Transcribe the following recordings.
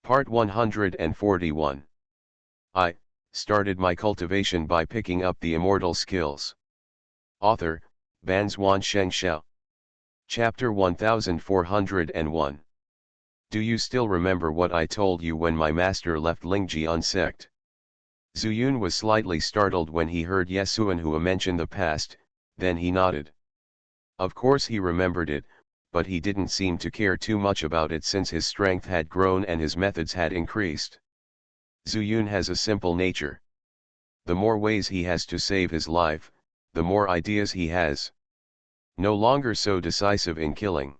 Part 141. I started my cultivation by picking up the immortal skills. Author, Banzuan Xianxia. Chapter 1401. Do you still remember what I told you when my master left Lingjian sect? Zuyun was slightly startled when he heard Yesuanhua mention the past, then he nodded. Of course he remembered it, but he didn't seem to care too much about it since his strength had grown and his methods had increased. Zuyun has a simple nature. The more ways he has to save his life, the more ideas he has. No longer so decisive in killing.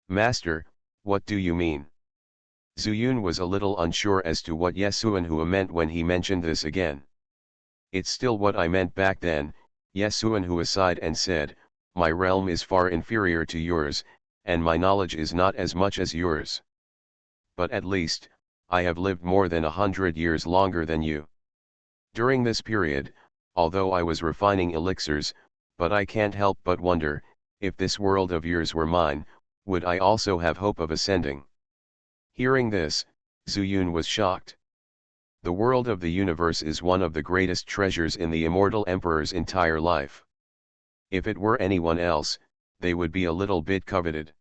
Master, what do you mean? Zuyun was a little unsure as to what Yesuanhua meant when he mentioned this again. It's still what I meant back then, Yesuanhua sighed and said, my realm is far inferior to yours, and my knowledge is not as much as yours. But at least, I have lived more than 100 years longer than you. During this period, although I was refining elixirs, but I can't help but wonder, if this world of yours were mine, would I also have hope of ascending? Hearing this, Zuyun was shocked. The world of the universe is one of the greatest treasures in the immortal emperor's entire life. If it were anyone else, they would be a little bit coveted.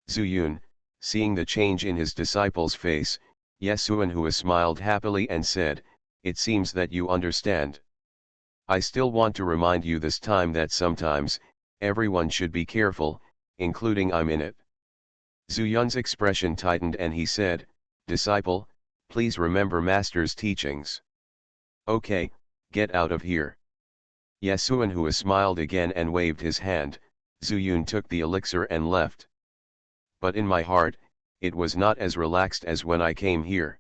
Zuyun, seeing the change in his disciple's face, Yesuanhua smiled happily and said, it seems that you understand. I still want to remind you this time that sometimes, everyone should be careful, including I'm in it. Zuyun's expression tightened and he said, disciple, please remember master's teachings. Okay, get out of here. Yesuanhua smiled again and waved his hand. Zuyun took the elixir and left. But in my heart, it was not as relaxed as when I came here.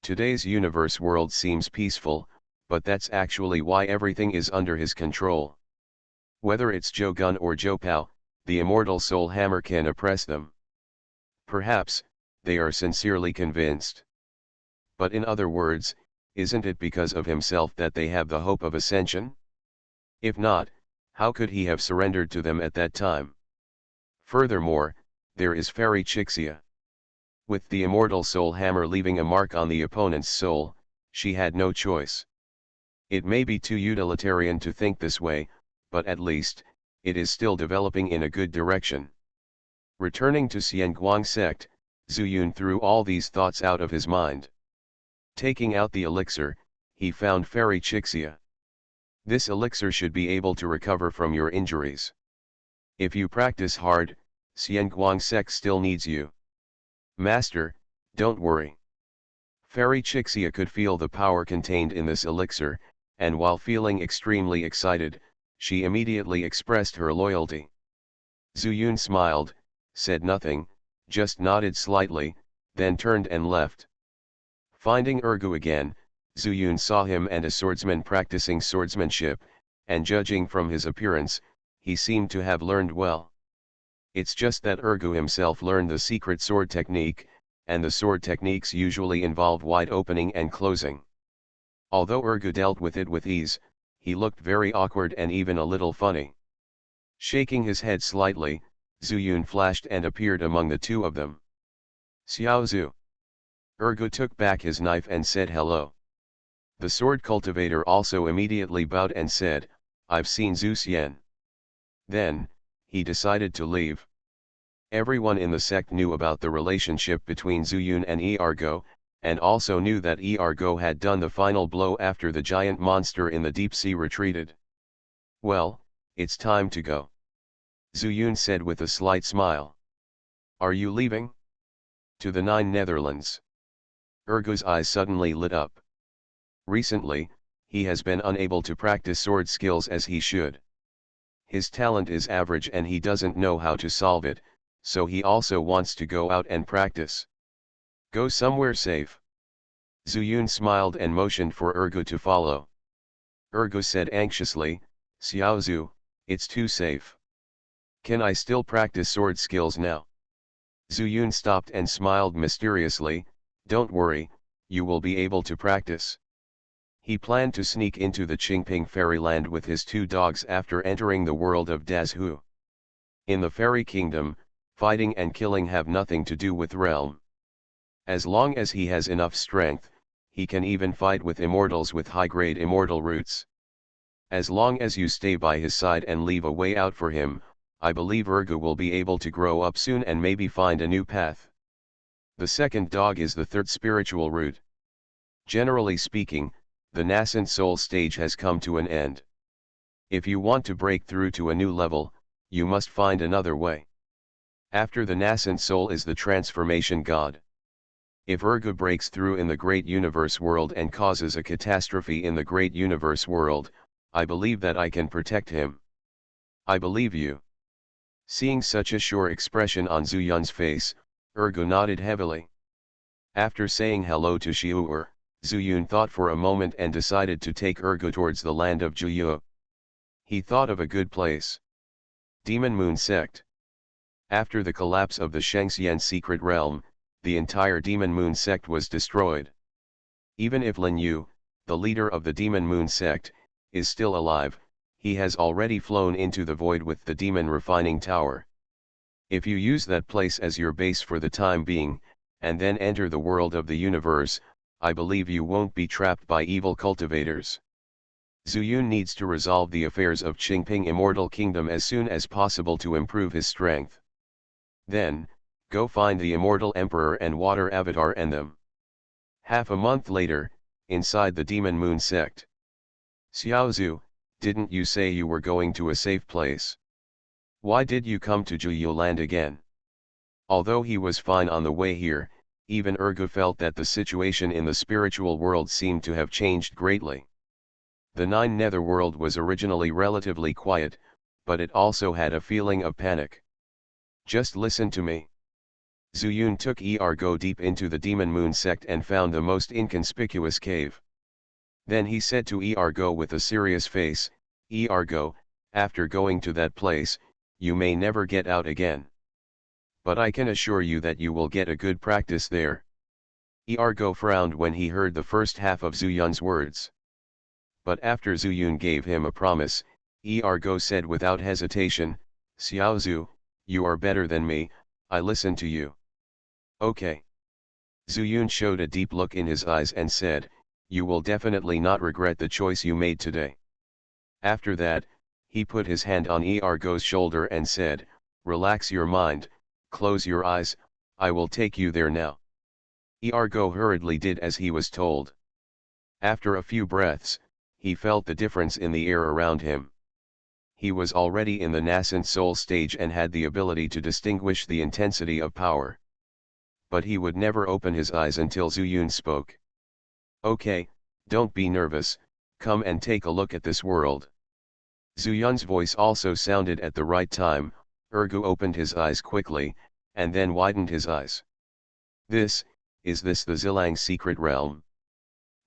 Today's universe world seems peaceful, but that's actually why everything is under his control. Whether it's Jogun or Jopao, the immortal soul hammer can oppress them. Perhaps, they are sincerely convinced. But in other words, isn't it because of himself that they have the hope of ascension? If not, how could he have surrendered to them at that time? Furthermore, there is Fairy Xianxia. With the immortal soul hammer leaving a mark on the opponent's soul, she had no choice. It may be too utilitarian to think this way, but at least, it is still developing in a good direction. Returning to Xianguang sect, Zuyun threw all these thoughts out of his mind. Taking out the elixir, he found Fairy Xianxia. This elixir should be able to recover from your injuries. If you practice hard, Xianguang sect still needs you. Master, don't worry. Fairy Xianxia could feel the power contained in this elixir, and while feeling extremely excited, she immediately expressed her loyalty. Zuyun smiled, said nothing, just nodded slightly, then turned and left. Finding Ergu again, Zuyun saw him and a swordsman practicing swordsmanship, and judging from his appearance, he seemed to have learned well. It's just that Ergu himself learned the secret sword technique, and the sword techniques usually involve wide opening and closing. Although Ergu dealt with it with ease, he looked very awkward and even a little funny. Shaking his head slightly, Zuyun flashed and appeared among the two of them. Xiaozu. Ergu took back his knife and said hello. The sword cultivator also immediately bowed and said, I've seen Zhu Xian. Then, he decided to leave. Everyone in the sect knew about the relationship between Zuyun and Ergu, and also knew that Ergu had done the final blow after the giant monster in the deep sea retreated. Well, it's time to go. Zuyun said with a slight smile. Are you leaving? To the Nine Netherlands. Ergu's eyes suddenly lit up. Recently, he has been unable to practice sword skills as he should. His talent is average and he doesn't know how to solve it, so he also wants to go out and practice. Go somewhere safe. Zuyun smiled and motioned for Ergu to follow. Ergu said anxiously, Xiaozu, it's too safe. Can I still practice sword skills now? Zuyun stopped and smiled mysteriously, don't worry, you will be able to practice. He planned to sneak into the Qingping fairyland with his two dogs after entering the world of Dazhu. In the fairy kingdom, fighting and killing have nothing to do with realm. As long as he has enough strength, he can even fight with immortals with high-grade immortal roots. As long as you stay by his side and leave a way out for him, I believe Urgu will be able to grow up soon and maybe find a new path. The second dog is the third spiritual root. Generally speaking, the nascent soul stage has come to an end. If you want to break through to a new level, you must find another way. After the nascent soul is the transformation god. If Urgu breaks through in the great universe world and causes a catastrophe in the great universe world, I believe that I can protect him. I believe you. Seeing such a sure expression on Zhu Yun's face, Urgu nodded heavily. After saying hello to Xiu'er, Zhu Yun thought for a moment and decided to take Urgu towards the land of Juyu. He thought of a good place. Demon Moon Sect. After the collapse of the Xianxia secret realm, the entire Demon Moon Sect was destroyed. Even if Lin Yu, the leader of the Demon Moon Sect, is still alive, he has already flown into the void with the Demon Refining Tower. If you use that place as your base for the time being, and then enter the world of the universe, I believe you won't be trapped by evil cultivators. Zhu Yun needs to resolve the affairs of Qingping Immortal Kingdom as soon as possible to improve his strength. Then, go find the Immortal Emperor and Water Avatar and them. Half a month later, inside the Demon Moon Sect. Xiaozhu, didn't you say you were going to a safe place? Why did you come to Juyu land again? Although he was fine on the way here, even Urgu felt that the situation in the spiritual world seemed to have changed greatly. The Nine Netherworld was originally relatively quiet, but it also had a feeling of panic. Just listen to me. Zhu Yun took Ergo deep into the Demon Moon Sect and found the most inconspicuous cave. Then he said to Ergo with a serious face, Ergo, after going to that place, you may never get out again. But I can assure you that you will get a good practice there. Ergo frowned when he heard the first half of Zhu Yun's words. But after Zhu Yun gave him a promise, Ergo said without hesitation, Xiaozhu, you are better than me, I listen to you. Okay. Zhu Yun showed a deep look in his eyes and said, you will definitely not regret the choice you made today. After that, he put his hand on Ergo's shoulder and said, relax your mind, close your eyes, I will take you there now. Ergo hurriedly did as he was told. After a few breaths, he felt the difference in the air around him. He was already in the nascent soul stage and had the ability to distinguish the intensity of power. But he would never open his eyes until Zhu Yun spoke. Okay, don't be nervous, come and take a look at this world. Zhu Yun's voice also sounded at the right time. Urgu opened his eyes quickly, and then widened his eyes. Is this the Zhilang secret realm?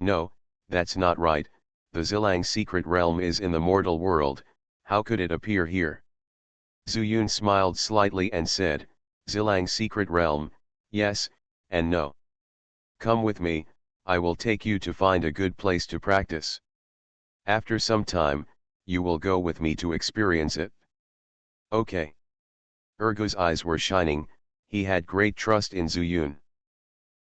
No, that's not right, the Zhilang secret realm is in the mortal world, how could it appear here? Zhu Yun smiled slightly and said, Zhilang secret realm, yes, and no. Come with me, I will take you to find a good place to practice. After some time, you will go with me to experience it. Okay. Urgu's eyes were shining, he had great trust in Zhu Yun.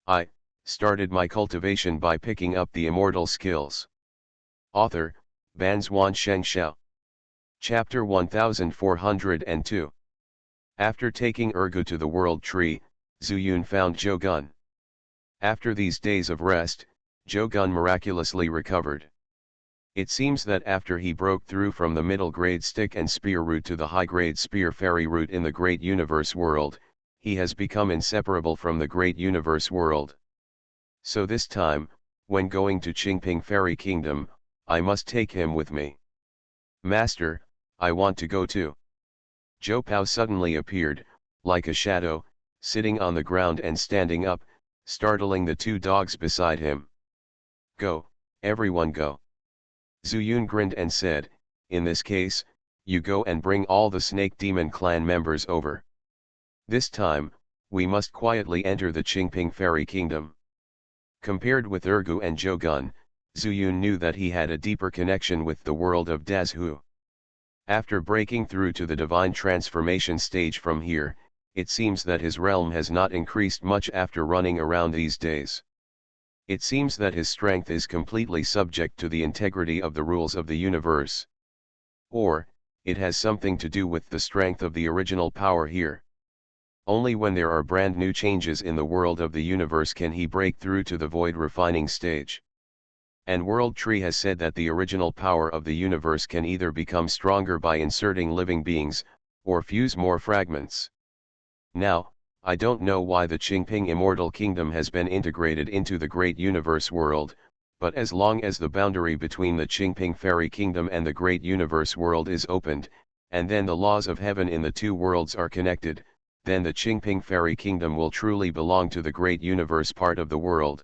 I started my cultivation by picking up the immortal skills. Author, Banzuan Xianxia. Chapter 1402. After taking Urgu to the world tree, Zhu Yun found Zhou Gun. After these days of rest, Zhou Gun miraculously recovered. It seems that after he broke through from the middle-grade stick and spear route to the high-grade spear fairy route in the great universe world, he has become inseparable from the great universe world. So this time, when going to Qingping Fairy Kingdom, I must take him with me. Master, I want to go too. Zhou Pao suddenly appeared, like a shadow, sitting on the ground and standing up, startling the two dogs beside him. Go, everyone go. Zhu Yun grinned and said, in this case, you go and bring all the Snake Demon clan members over. This time, we must quietly enter the Qingping Fairy Kingdom. Compared with Urgu and Zhou Gun, Zhu Yun knew that he had a deeper connection with the world of Dazhu. After breaking through to the divine transformation stage from here, it seems that his realm has not increased much after running around these days. It seems that his strength is completely subject to the integrity of the rules of the universe. Or, it has something to do with the strength of the original power here. Only when there are brand new changes in the world of the universe can he break through to the void refining stage. And World Tree has said that the original power of the universe can either become stronger by inserting living beings, or fuse more fragments. Now, I don't know why the Qingping Immortal Kingdom has been integrated into the Great Universe world, but as long as the boundary between the Qingping Fairy Kingdom and the Great Universe world is opened, and then the laws of heaven in the two worlds are connected, then the Qingping Fairy Kingdom will truly belong to the Great Universe part of the world.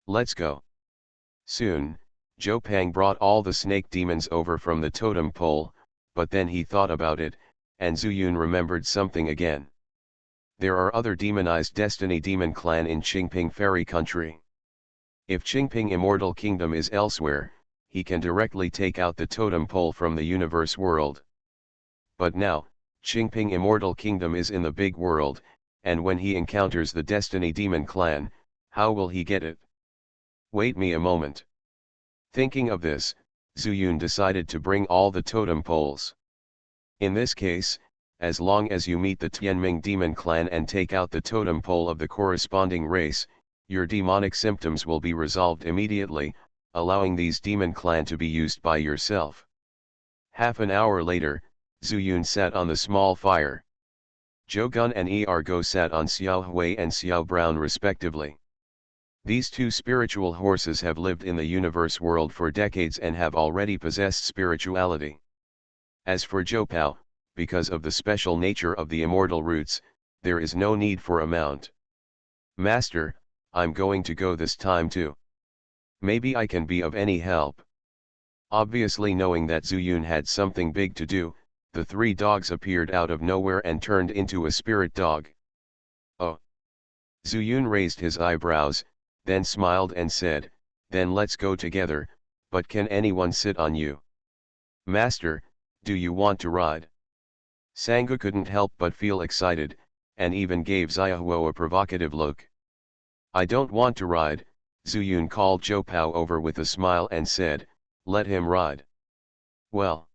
Let's go. Soon, Zhou Pang brought all the snake demons over from the totem pole, but then he thought about it, and Zhu Yun remembered something again. There are other demonized Destiny Demon clan in Qingping Fairy Country. If Qingping Immortal Kingdom is elsewhere, he can directly take out the totem pole from the universe world. But now, Qingping Immortal Kingdom is in the big world, and when he encounters the Destiny Demon clan, how will he get it? Wait me a moment. Thinking of this, Zhu Yun decided to bring all the totem poles. In this case, as long as you meet the Tianming Demon clan and take out the totem pole of the corresponding race, your demonic symptoms will be resolved immediately, allowing these demon clan to be used by yourself. Half an hour later, Zhu Yun sat on the small fire. Zhou Gun and Ergo sat on Xiao Hui and Xiao Brown respectively. These two spiritual horses have lived in the universe world for decades and have already possessed spirituality. As for Zhou Pao, because of the special nature of the immortal roots, there is no need for a mount. Master, I'm going to go this time too. Maybe I can be of any help. Obviously knowing that Zhu Yun had something big to do, the three dogs appeared out of nowhere and turned into a spirit dog. Oh! Zhu Yun raised his eyebrows, then smiled and said, then let's go together, but can anyone sit on you? Master, do you want to ride? Sangha couldn't help but feel excited, and even gave Xiaohuo a provocative look. I don't want to ride, Zhu Yun called Zhou Pao over with a smile and said, let him ride. Well.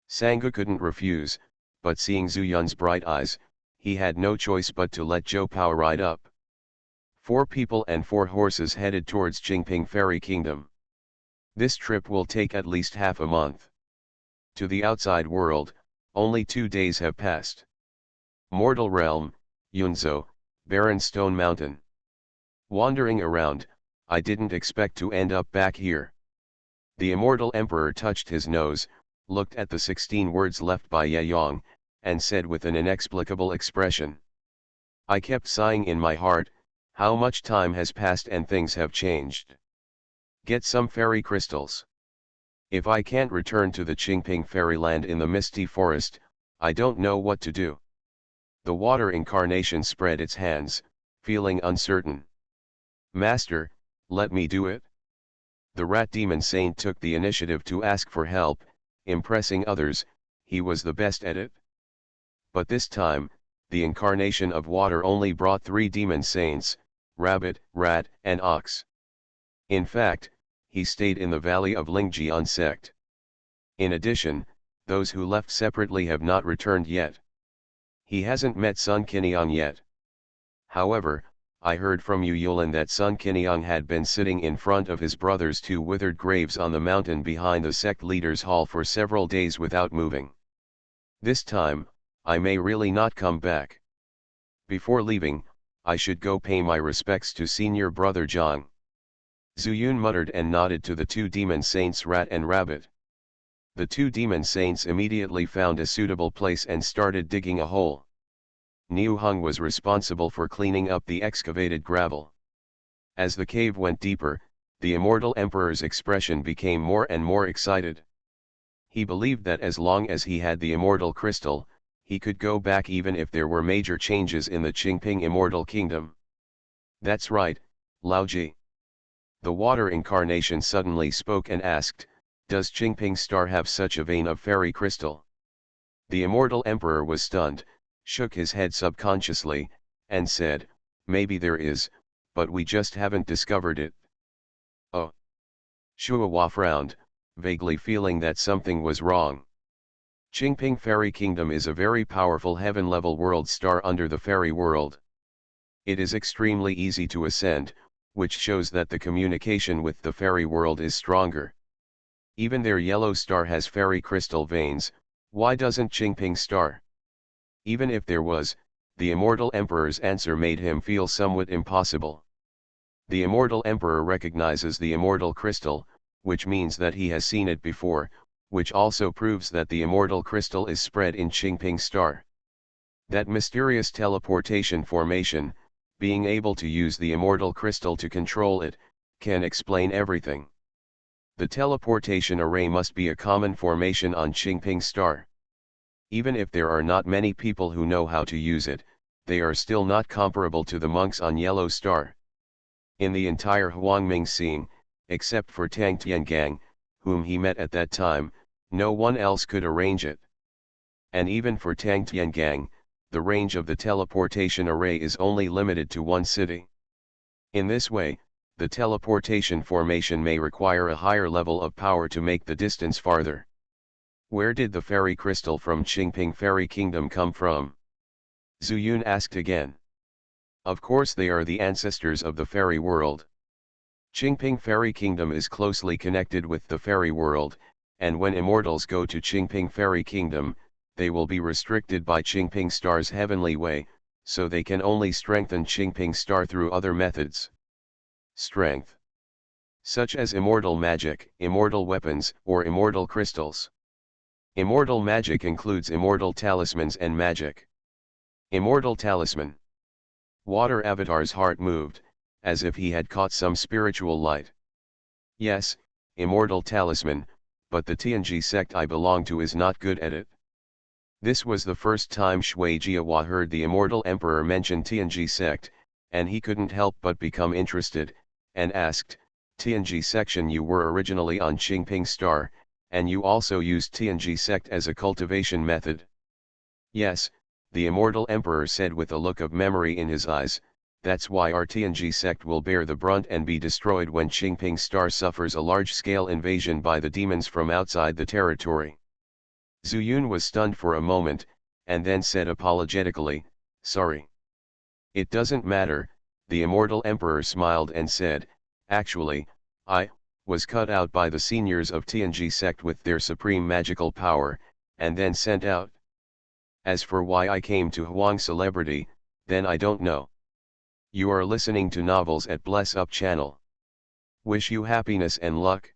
Sangha couldn't refuse, but seeing Zhu Yun's bright eyes, he had no choice but to let Zhou Pao ride up. 4 people and 4 horses headed towards Qingping Fairy Kingdom. This trip will take at least half a month. To the outside world, only 2 days have passed. Mortal Realm, Yunzhou, Barren Stone Mountain. Wandering around, I didn't expect to end up back here. The Immortal Emperor touched his nose, looked at the 16 words left by Ye Yong, and said with an inexplicable expression. I kept sighing in my heart, how much time has passed and things have changed. Get some fairy crystals. If I can't return to the Qingping fairyland in the misty forest, I don't know what to do. The water incarnation spread its hands, feeling uncertain. Master, let me do it. The rat demon saint took the initiative to ask for help, impressing others, he was the best at it. But this time, the incarnation of water only brought 3 demon saints, rabbit, rat, and ox. In fact, he stayed in the valley of Lingjian sect. In addition, those who left separately have not returned yet. He hasn't met Sun Qiniang yet. However, I heard from Yu Yulin that Sun Qiniang had been sitting in front of his brother's 2 withered graves on the mountain behind the sect leader's hall for several days without moving. This time, I may really not come back. Before leaving, I should go pay my respects to senior brother Zhang. Zhu Yun muttered and nodded to the 2 demon saints Rat and Rabbit. The 2 demon saints immediately found a suitable place and started digging a hole. Niu Hung was responsible for cleaning up the excavated gravel. As the cave went deeper, the Immortal Emperor's expression became more and more excited. He believed that as long as he had the Immortal Crystal, he could go back even if there were major changes in the Qingping Immortal Kingdom. That's right, Laoji. The water incarnation suddenly spoke and asked, does Qingping Star have such a vein of fairy crystal? The Immortal Emperor was stunned, shook his head subconsciously, and said, maybe there is, but we just haven't discovered it. Oh. Shuahua frowned, vaguely feeling that something was wrong. Qingping Fairy Kingdom is a very powerful heaven-level world star under the fairy world. It is extremely easy to ascend, which shows that the communication with the fairy world is stronger. Even their yellow star has fairy crystal veins. Why doesn't Qingping star? Even if there was, the Immortal Emperor's answer made him feel somewhat impossible. The Immortal Emperor recognizes the immortal crystal, which means that he has seen it before, which also proves that the immortal crystal is spread in Qingping star. That mysterious teleportation formation, being able to use the immortal crystal to control it, can explain everything. The teleportation array must be a common formation on Qingping star. Even if there are not many people who know how to use it, they are still not comparable to the monks on Yellow Star. In the entire Huangming scene, except for Tang Tiangang, whom he met at that time, no one else could arrange it. And even for Tang Tiangang, the range of the teleportation array is only limited to one city. In this way, the teleportation formation may require a higher level of power to make the distance farther. Where did the fairy crystal from Qingping Fairy Kingdom come from? Zhu Yun asked again. Of course they are the ancestors of the fairy world. Qingping Fairy Kingdom is closely connected with the fairy world, and when immortals go to Qingping Fairy Kingdom, they will be restricted by Qingping Star's heavenly way, so they can only strengthen Qingping Star through other methods. Strength. Such as immortal magic, immortal weapons, or immortal crystals. Immortal magic includes immortal talismans and magic. Immortal talisman. Water Avatar's heart moved, as if he had caught some spiritual light. Yes, immortal talisman, but the Tianji sect I belong to is not good at it. This was the first time Shui Jiahua heard the Immortal Emperor mention Tianji sect, and he couldn't help but become interested, and asked, Tianji section, you were originally on Qingping Star, and you also used Tianji sect as a cultivation method? Yes, the Immortal Emperor said with a look of memory in his eyes. That's why our Tianji sect will bear the brunt and be destroyed when Qingping Star suffers a large-scale invasion by the demons from outside the territory. Zhu Yun was stunned for a moment, and then said apologetically, sorry. It doesn't matter, the Immortal Emperor smiled and said, actually, I was cut out by the seniors of Tianji sect with their supreme magical power, and then sent out. As for why I came to Huang Celebrity, then I don't know. You are listening to Novels at Bless Up channel. Wish you happiness and luck.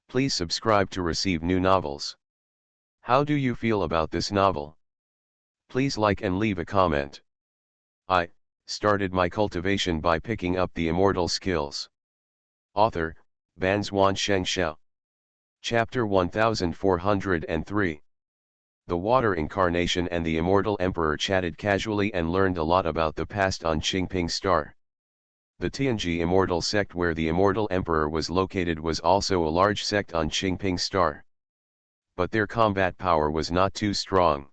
Please subscribe to receive new novels. How do you feel about this novel? Please like and leave a comment. I started my cultivation by picking up the immortal skills. Author, Banzuan Xianxia. Chapter 1403. The Water Incarnation and the Immortal Emperor chatted casually and learned a lot about the past on Qingping Star. The Tianji Immortal sect where the Immortal Emperor was located was also a large sect on Qingping Star. But their combat power was not too strong.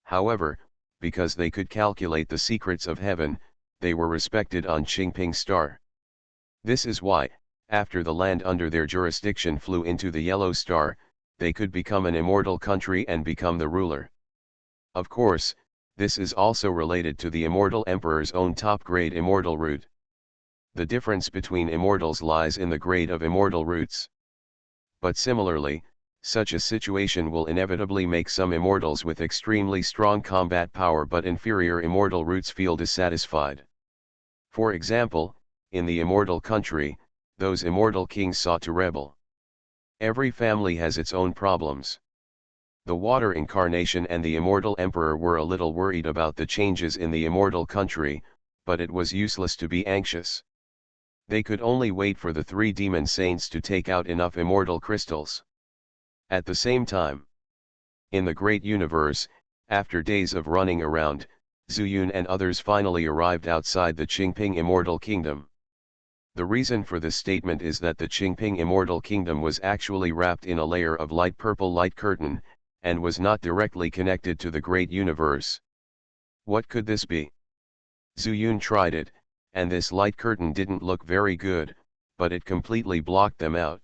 However, because they could calculate the secrets of heaven, they were respected on Qingping Star. This is why, after the land under their jurisdiction flew into the Yellow Star, they could become an immortal country and become the ruler. Of course, this is also related to the Immortal Emperor's own top-grade immortal root. The difference between immortals lies in the grade of immortal roots. But similarly, such a situation will inevitably make some immortals with extremely strong combat power but inferior immortal roots feel dissatisfied. For example, in the immortal country, those immortal kings sought to rebel. Every family has its own problems. The Water Incarnation and the Immortal Emperor were a little worried about the changes in the immortal country, but it was useless to be anxious. They could only wait for the 3 demon saints to take out enough immortal crystals. At the same time, in the great universe, after days of running around, Zhu Yun and others finally arrived outside the Qingping Immortal Kingdom. The reason for this statement is that the Qingping Immortal Kingdom was actually wrapped in a layer of light purple light curtain, and was not directly connected to the great universe. What could this be? Zuyun tried it, and this light curtain didn't look very good, but it completely blocked them out.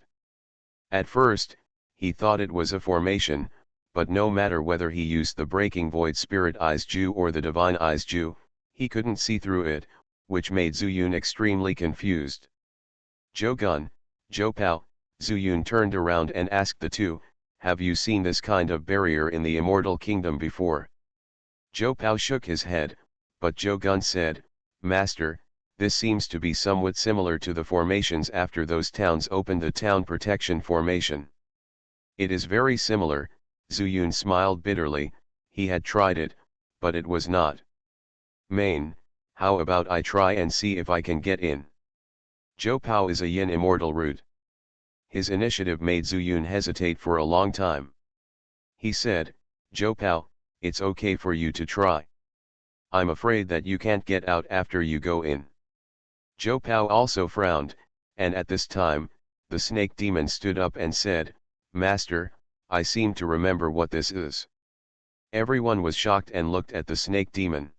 At first, he thought it was a formation, but no matter whether he used the breaking void spirit eyes Ju or the divine eyes Ju, he couldn't see through it, which made Zuyun extremely confused. Zhou Gun, Zhou Pao, Zuyun turned around and asked the two, have you seen this kind of barrier in the immortal kingdom before? Zhou Pao shook his head, but Zhou Gun said, Master, this seems to be somewhat similar to the formations after those towns opened the town protection formation. It is very similar, Zuyun smiled bitterly, he had tried it, but it was not. Main, how about I try and see if I can get in? Zhou Pao is a yin immortal root. His initiative made Zuyun hesitate for a long time. He said, Zhou Pao, it's okay for you to try. I'm afraid that you can't get out after you go in. Zhou Pao also frowned, and at this time, the snake demon stood up and said, Master, I seem to remember what this is. Everyone was shocked and looked at the snake demon.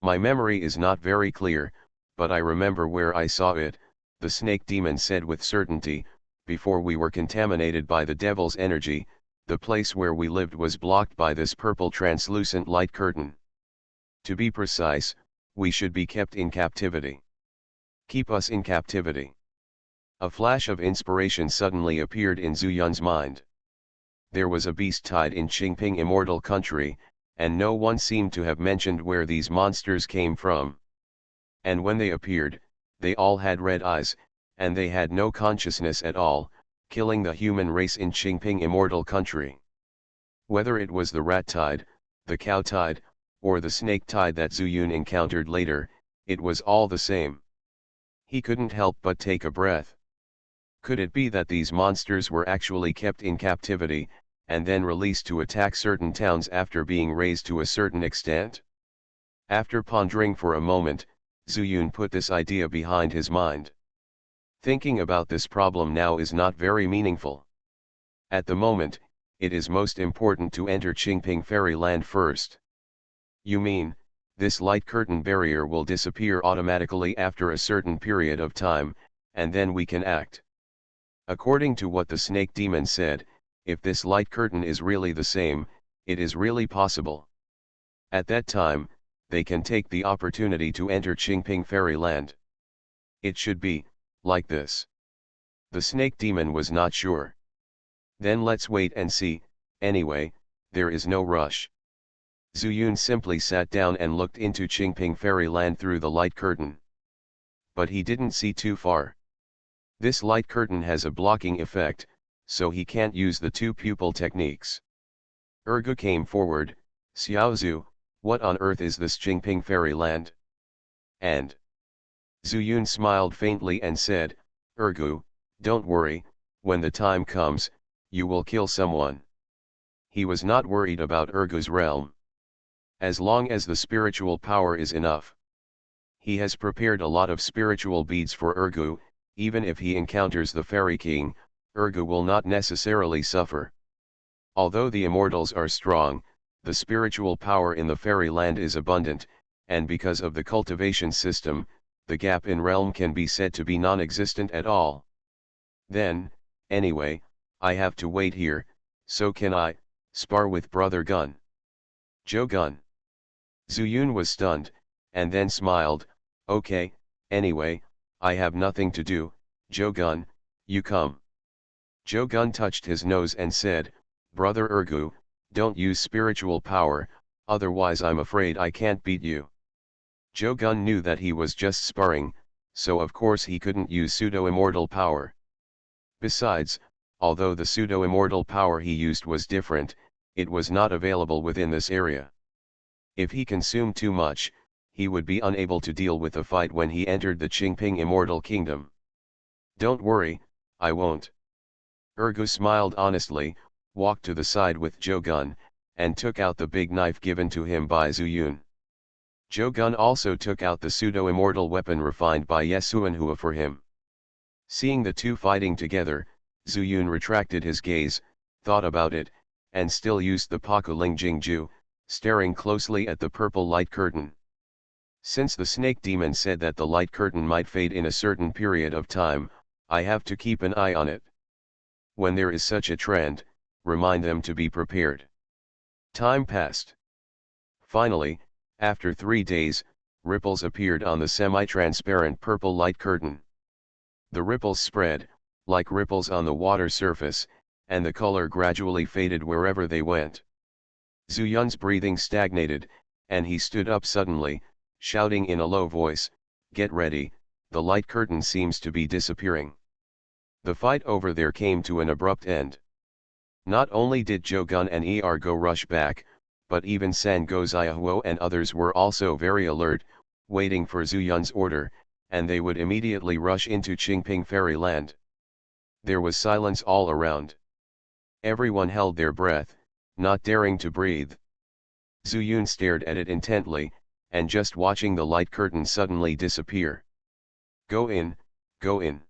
My memory is not very clear, but I remember where I saw it, the snake demon said with certainty, before we were contaminated by the devil's energy, the place where we lived was blocked by this purple translucent light curtain. To be precise, we should be kept in captivity. Keep us in captivity. A flash of inspiration suddenly appeared in Zuyun's mind. There was a beast tied in Qingping immortal country, and no one seemed to have mentioned where these monsters came from. And when they appeared, they all had red eyes, and they had no consciousness at all, killing the human race in Qingping immortal country. Whether it was the rat tide, the cow tide, or the snake tide that Zuyun encountered later, it was all the same. He couldn't help but take a breath. Could it be that these monsters were actually kept in captivity, and then released to attack certain towns after being raised to a certain extent? After pondering for a moment, Zuyun put this idea behind his mind. Thinking about this problem now is not very meaningful. At the moment, it is most important to enter Qingping Fairyland first. You mean, this light curtain barrier will disappear automatically after a certain period of time, and then we can act. According to what the snake demon said, if this light curtain is really the same, it is really possible. At that time, they can take the opportunity to enter Qingping Fairyland. It should be, like this. The snake demon was not sure. Then let's wait and see, anyway, there is no rush. Zuyun simply sat down and looked into Qingping Fairyland through the light curtain. But he didn't see too far. This light curtain has a blocking effect, so he can't use the two pupil techniques. Ergu came forward, Xiaozu, what on earth is this Qingping Fairyland? And Zuyun smiled faintly and said, Ergu, don't worry, when the time comes, you will kill someone. He was not worried about Ergu's realm. As long as the spiritual power is enough. He has prepared a lot of spiritual beads for Ergu, even if he encounters the Fairy King, Ergu will not necessarily suffer. Although the immortals are strong, the spiritual power in the fairyland is abundant, and because of the cultivation system, the gap in realm can be said to be non-existent at all. Then, anyway, I have to wait here, so can I spar with Brother Gun? Zhou Gun. Zuyun was stunned, and then smiled, okay, anyway, I have nothing to do, Zhou Gun, you come. Zhou Gun touched his nose and said, Brother Ergu, don't use spiritual power, otherwise I'm afraid I can't beat you. Zhou Gun knew that he was just sparring, so of course he couldn't use pseudo-immortal power. Besides, although the pseudo-immortal power he used was different, it was not available within this area. If he consumed too much, he would be unable to deal with the fight when he entered the Qingping Immortal Kingdom. Don't worry, I won't. Ergu smiled honestly, walked to the side with Zhou Gun, and took out the big knife given to him by Zuyun. Zhou Gun also took out the pseudo-immortal weapon refined by Yesuanhua for him. Seeing the two fighting together, Zuyun retracted his gaze, thought about it, and still used the Pakuling Jingju, staring closely at the purple light curtain. Since the snake demon said that the light curtain might fade in a certain period of time, I have to keep an eye on it. When there is such a trend, remind them to be prepared. Time passed. Finally, after 3 days, ripples appeared on the semi-transparent purple light curtain. The ripples spread, like ripples on the water surface, and the color gradually faded wherever they went. Zhu Yun's breathing stagnated, and he stood up suddenly, shouting in a low voice, "Get ready, the light curtain seems to be disappearing." The fight over there came to an abrupt end. Not only did Zhou Gun and Go rush back, but even San Go Ziahuo and others were also very alert, waiting for Zhu Yun's order, and they would immediately rush into Qingping Fairyland. There was silence all around. Everyone held their breath, not daring to breathe. Zhu Yun stared at it intently, and just watching the light curtain suddenly disappear. "Go in, go in,"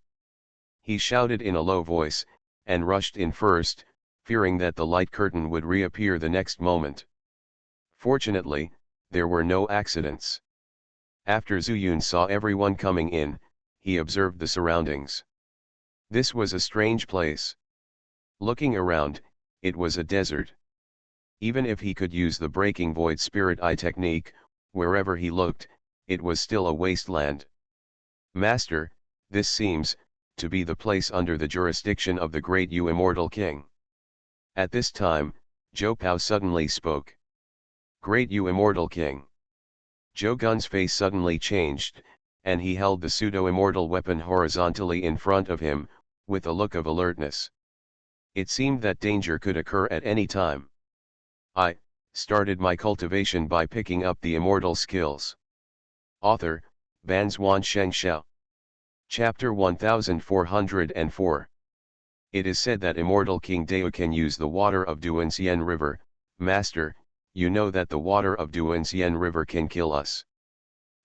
he shouted in a low voice, and rushed in first, fearing that the light curtain would reappear the next moment. Fortunately, there were no accidents. After Zhu Yun saw everyone coming in, he observed the surroundings. This was a strange place. Looking around, it was a desert. Even if he could use the breaking void spirit eye technique, wherever he looked, it was still a wasteland. "Master, this seems to be the place under the jurisdiction of the great Immortal King." At this time, Zhou Pao suddenly spoke. "Great Immortal King." Zhou Gun's face suddenly changed, and he held the pseudo-immortal weapon horizontally in front of him, with a look of alertness. It seemed that danger could occur at any time. "I started my cultivation by picking up the immortal skills." Author, Banzuan Xianxia. Chapter 1404. It is said that Immortal King Dao can use the water of Duanxian River. "Master, you know that the water of Duanxian River can kill us."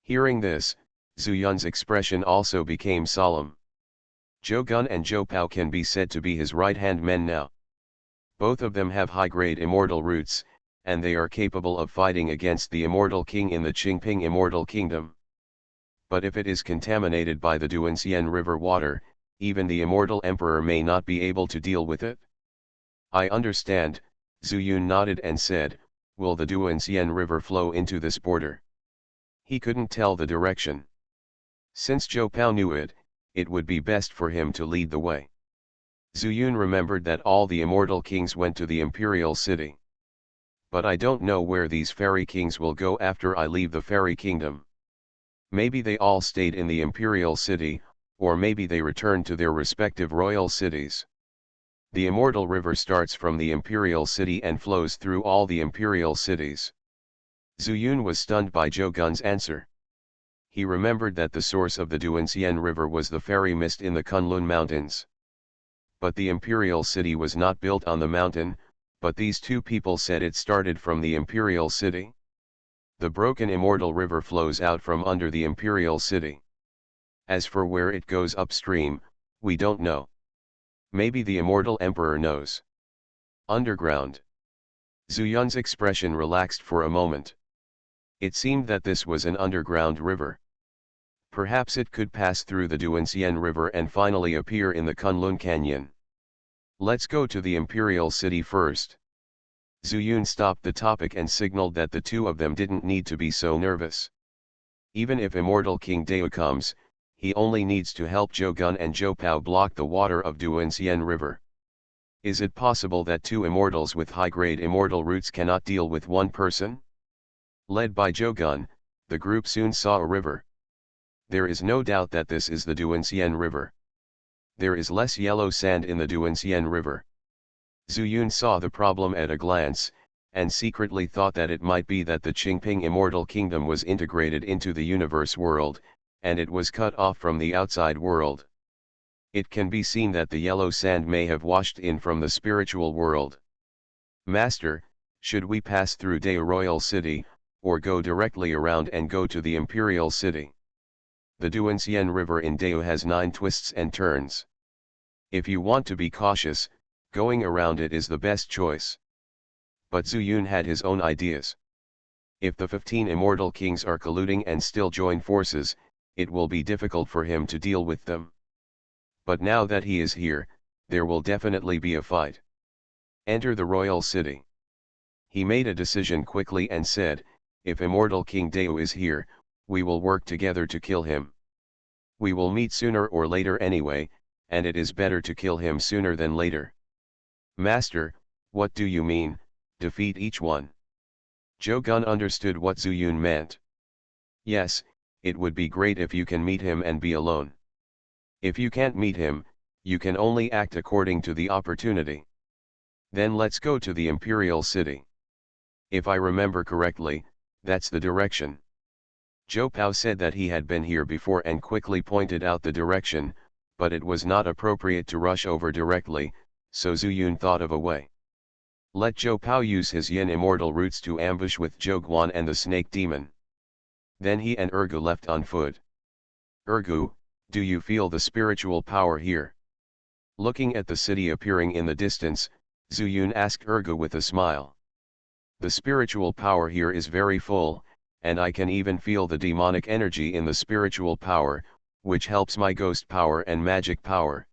Hearing this, Zhu Yun's expression also became solemn. Zhou Gun and Zhou Pao can be said to be his right-hand men now. Both of them have high-grade immortal roots, and they are capable of fighting against the Immortal King in the Qingping Immortal Kingdom. But if it is contaminated by the Duanxian River water, even the Immortal Emperor may not be able to deal with it. "I understand," Zhu Yun nodded and said, "Will the Duanxian River flow into this border?" He couldn't tell the direction. Since Zhou Pao knew it, it would be best for him to lead the way. Zhu Yun remembered that all the immortal kings went to the imperial city. "But I don't know where these fairy kings will go after I leave the fairy kingdom. Maybe they all stayed in the imperial city, or maybe they returned to their respective royal cities. The immortal river starts from the imperial city and flows through all the imperial cities." Zhu Yun was stunned by Zhou Gun's answer. He remembered that the source of the Duanxian River was the fairy mist in the Kunlun Mountains. But the imperial city was not built on the mountain, but these two people said it started from the imperial city. The broken immortal river flows out from under the imperial city. As for where it goes upstream, we don't know. Maybe the immortal emperor knows. Underground. Zhu Yun's expression relaxed for a moment. It seemed that this was an underground river. Perhaps it could pass through the Duanxian River and finally appear in the Kunlun Canyon. "Let's go to the imperial city first." Zhu Yun stopped the topic and signaled that the two of them didn't need to be so nervous. Even if Immortal King Dao comes, he only needs to help Zhou Gun and Zhou Pao block the water of Duanxian River. Is it possible that two immortals with high-grade immortal roots cannot deal with one person? Led by Zhou Gun, the group soon saw a river. There is no doubt that this is the Duanxian River. There is less yellow sand in the Duanxian River. Zhu Yun saw the problem at a glance, and secretly thought that it might be that the Qingping Immortal Kingdom was integrated into the universe world, and it was cut off from the outside world. It can be seen that the yellow sand may have washed in from the spiritual world. "Master, should we pass through Dao Royal City, or go directly around and go to the Imperial City? The Duanxian River in Dao has 9 twists and turns. If you want to be cautious, going around it is the best choice." But Zhu Yun had his own ideas. If the 15 immortal kings are colluding and still join forces, it will be difficult for him to deal with them. But now that he is here, there will definitely be a fight. Enter the royal city. He made a decision quickly and said, if immortal King Dao is here, we will work together to kill him. We will meet sooner or later anyway, and it is better to kill him sooner than later. Master, what do you mean, defeat each one? Zhou Gun understood what Zhu Yun meant. Yes, it would be great if you can meet him and be alone. If you can't meet him, you can only act according to the opportunity. Then let's go to the imperial city. If I remember correctly, that's the direction. Zhou Pao said that he had been here before and quickly pointed out the direction, but it was not appropriate to rush over directly, so Zhu Yun thought of a way. Let Zhou Pao use his yin immortal roots to ambush with Zhou Guan and the snake demon. Then he and Ergu left on foot. Ergu, do you feel the spiritual power here? Looking at the city appearing in the distance, Zhu Yun asked Ergu with a smile. The spiritual power here is very full, and I can even feel the demonic energy in the spiritual power, which helps my ghost power and magic power.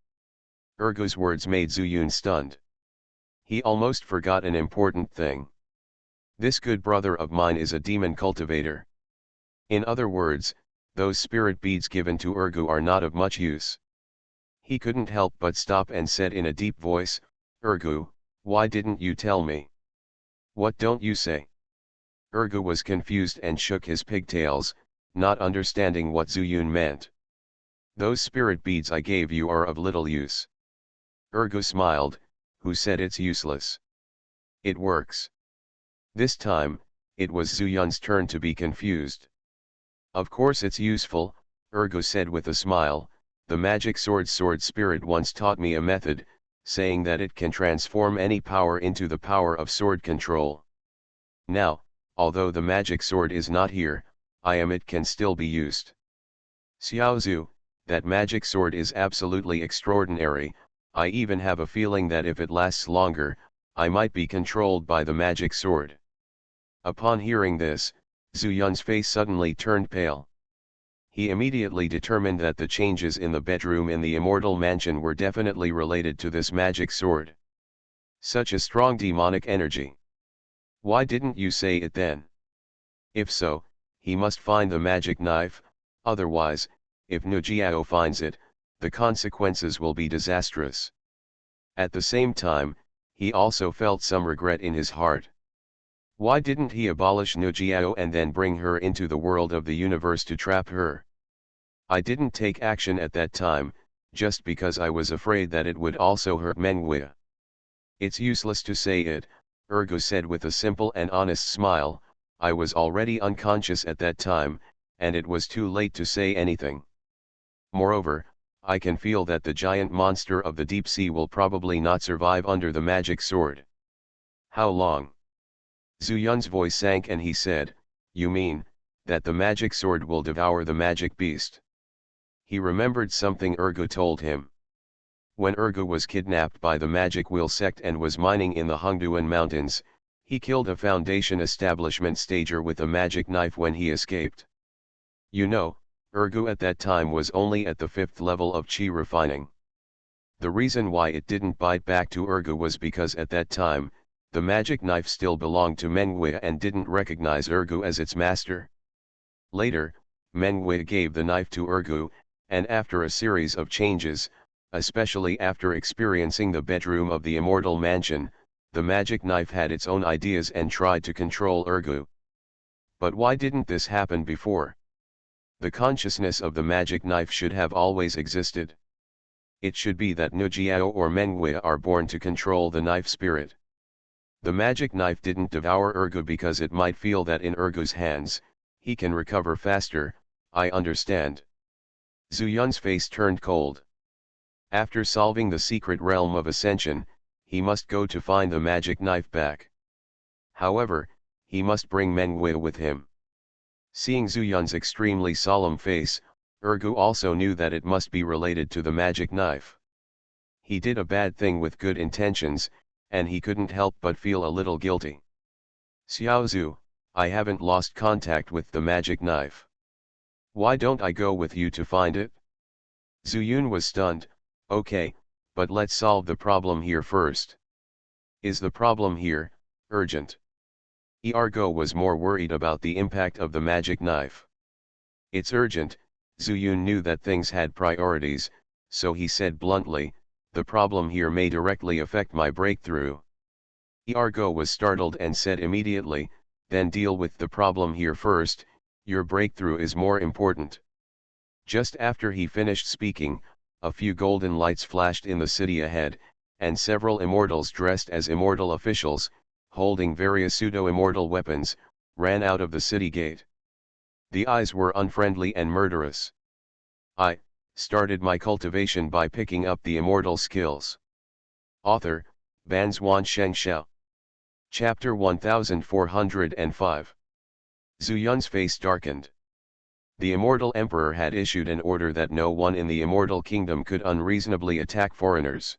Ergu's words made Zhu Yun stunned. He almost forgot an important thing. This good brother of mine is a demon cultivator. In other words, those spirit beads given to Ergu are not of much use. He couldn't help but stop and said in a deep voice, Ergu, why didn't you tell me? What don't you say? Ergu was confused and shook his pigtails, not understanding what Zhu Yun meant. Those spirit beads I gave you are of little use. Ergu smiled, who said it's useless? It works. This time, it was Zhu Yun's turn to be confused. Of course it's useful, Ergu said with a smile. The magic sword spirit once taught me a method, saying that it can transform any power into the power of sword control. Now, although the magic sword is not here, it can still be used. Xiaozhu, that magic sword is absolutely extraordinary. I even have a feeling that if it lasts longer, I might be controlled by the magic sword. Upon hearing this, Zhu Yun's face suddenly turned pale. He immediately determined that the changes in the bedroom in the immortal mansion were definitely related to this magic sword. Such a strong demonic energy. Why didn't you say it then? If so, he must find the magic knife, otherwise, if Nujiao finds it, the consequences will be disastrous. At the same time, he also felt some regret in his heart. Why didn't he abolish Nujiao and then bring her into the world of the universe to trap her? I didn't take action at that time, just because I was afraid that it would also hurt Mengwei. It's useless to say it, Ergu said with a simple and honest smile. I was already unconscious at that time, and it was too late to say anything. Moreover, I can feel that the giant monster of the deep sea will probably not survive under the magic sword. How long? Zhu Yun's voice sank and he said, you mean, that the magic sword will devour the magic beast? He remembered something Ergu told him. When Ergu was kidnapped by the Magic Wheel sect and was mining in the Hongduan Mountains, he killed a Foundation establishment stager with a magic knife when he escaped. You know, Ergu at that time was only at the 5th level of Qi refining. The reason why it didn't bite back to Ergu was because at that time, the magic knife still belonged to Mengwei and didn't recognize Ergu as its master. Later, Mengwei gave the knife to Ergu, and after a series of changes, especially after experiencing the bedroom of the immortal mansion, the magic knife had its own ideas and tried to control Ergu. But why didn't this happen before? The consciousness of the magic knife should have always existed. It should be that Nujiao or Mengwei are born to control the knife spirit. The magic knife didn't devour Ergu because it might feel that in Ergu's hands, he can recover faster. I understand. Zhu Yun's face turned cold. After solving the secret realm of ascension, he must go to find the magic knife back. However, he must bring Mengwei with him. Seeing Zhu Yun's extremely solemn face, Ergu also knew that it must be related to the magic knife. He did a bad thing with good intentions, and he couldn't help but feel a little guilty. Xiaozu, I haven't lost contact with the magic knife. Why don't I go with you to find it? Zuyun was stunned. Okay, but let's solve the problem here first. Is the problem here urgent? Iargo was more worried about the impact of the magic knife. It's urgent. Zuyun knew that things had priorities, so he said bluntly, the problem here may directly affect my breakthrough. Iargo was startled and said immediately, then deal with the problem here first, your breakthrough is more important. Just after he finished speaking, a few golden lights flashed in the city ahead, and several immortals dressed as immortal officials, holding various pseudo-immortal weapons, ran out of the city gate. The eyes were unfriendly and murderous. I started my cultivation by picking up the immortal skills. Author, Banzuan Xianxia. Chapter 1405. Zuyun's face darkened. The immortal emperor had issued an order that no one in the immortal kingdom could unreasonably attack foreigners.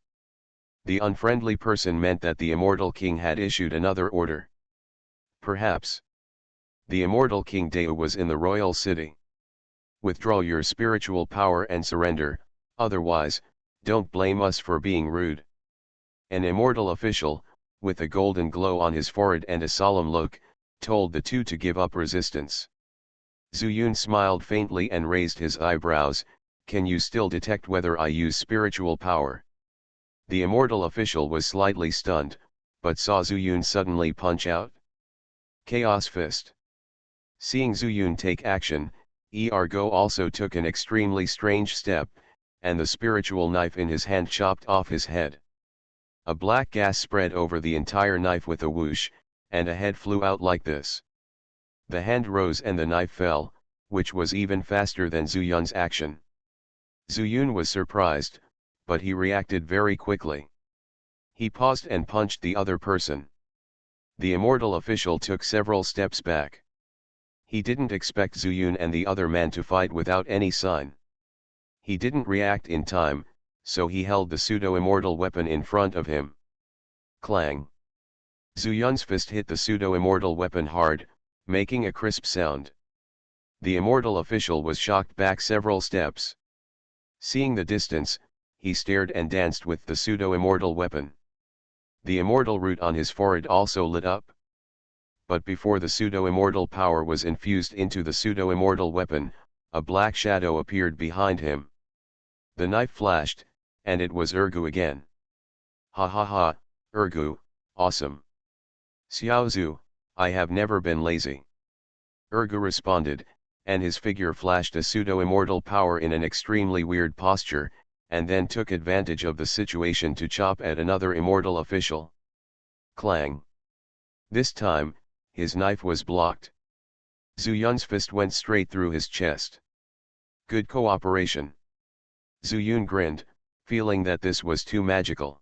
The unfriendly person meant that the immortal king had issued another order. Perhaps the immortal king Deu was in the royal city. Withdraw your spiritual power and surrender, otherwise, don't blame us for being rude. An immortal official, with a golden glow on his forehead and a solemn look, told the two to give up resistance. Zuyun smiled faintly and raised his eyebrows. Can you still detect whether I use spiritual power? The immortal official was slightly stunned, but saw Zuyun suddenly punch out. Chaos Fist. Seeing Zuyun take action, Iargo also took an extremely strange step, and the spiritual knife in his hand chopped off his head. A black gas spread over the entire knife with a whoosh, and a head flew out like this. The hand rose and the knife fell, which was even faster than Zuyun's action. Zuyun was surprised, but he reacted very quickly. He paused and punched the other person. The immortal official took several steps back. He didn't expect Zuyun and the other man to fight without any sign. He didn't react in time, so he held the pseudo-immortal weapon in front of him. Clang! Zuyun's fist hit the pseudo-immortal weapon hard, making a crisp sound. The immortal official was shocked back several steps. Seeing the distance, he stared and danced with the pseudo-immortal weapon. The immortal root on his forehead also lit up. But before the pseudo-immortal power was infused into the pseudo-immortal weapon, a black shadow appeared behind him. The knife flashed, and it was Ergu again. Ha ha ha, Ergu, awesome. Xiaozu, I have never been lazy. Ergu responded, and his figure flashed a pseudo-immortal power in an extremely weird posture, and then took advantage of the situation to chop at another immortal official. Clang! This time, his knife was blocked. Zuyun's fist went straight through his chest. Good cooperation. Zuyun grinned, feeling that this was too magical.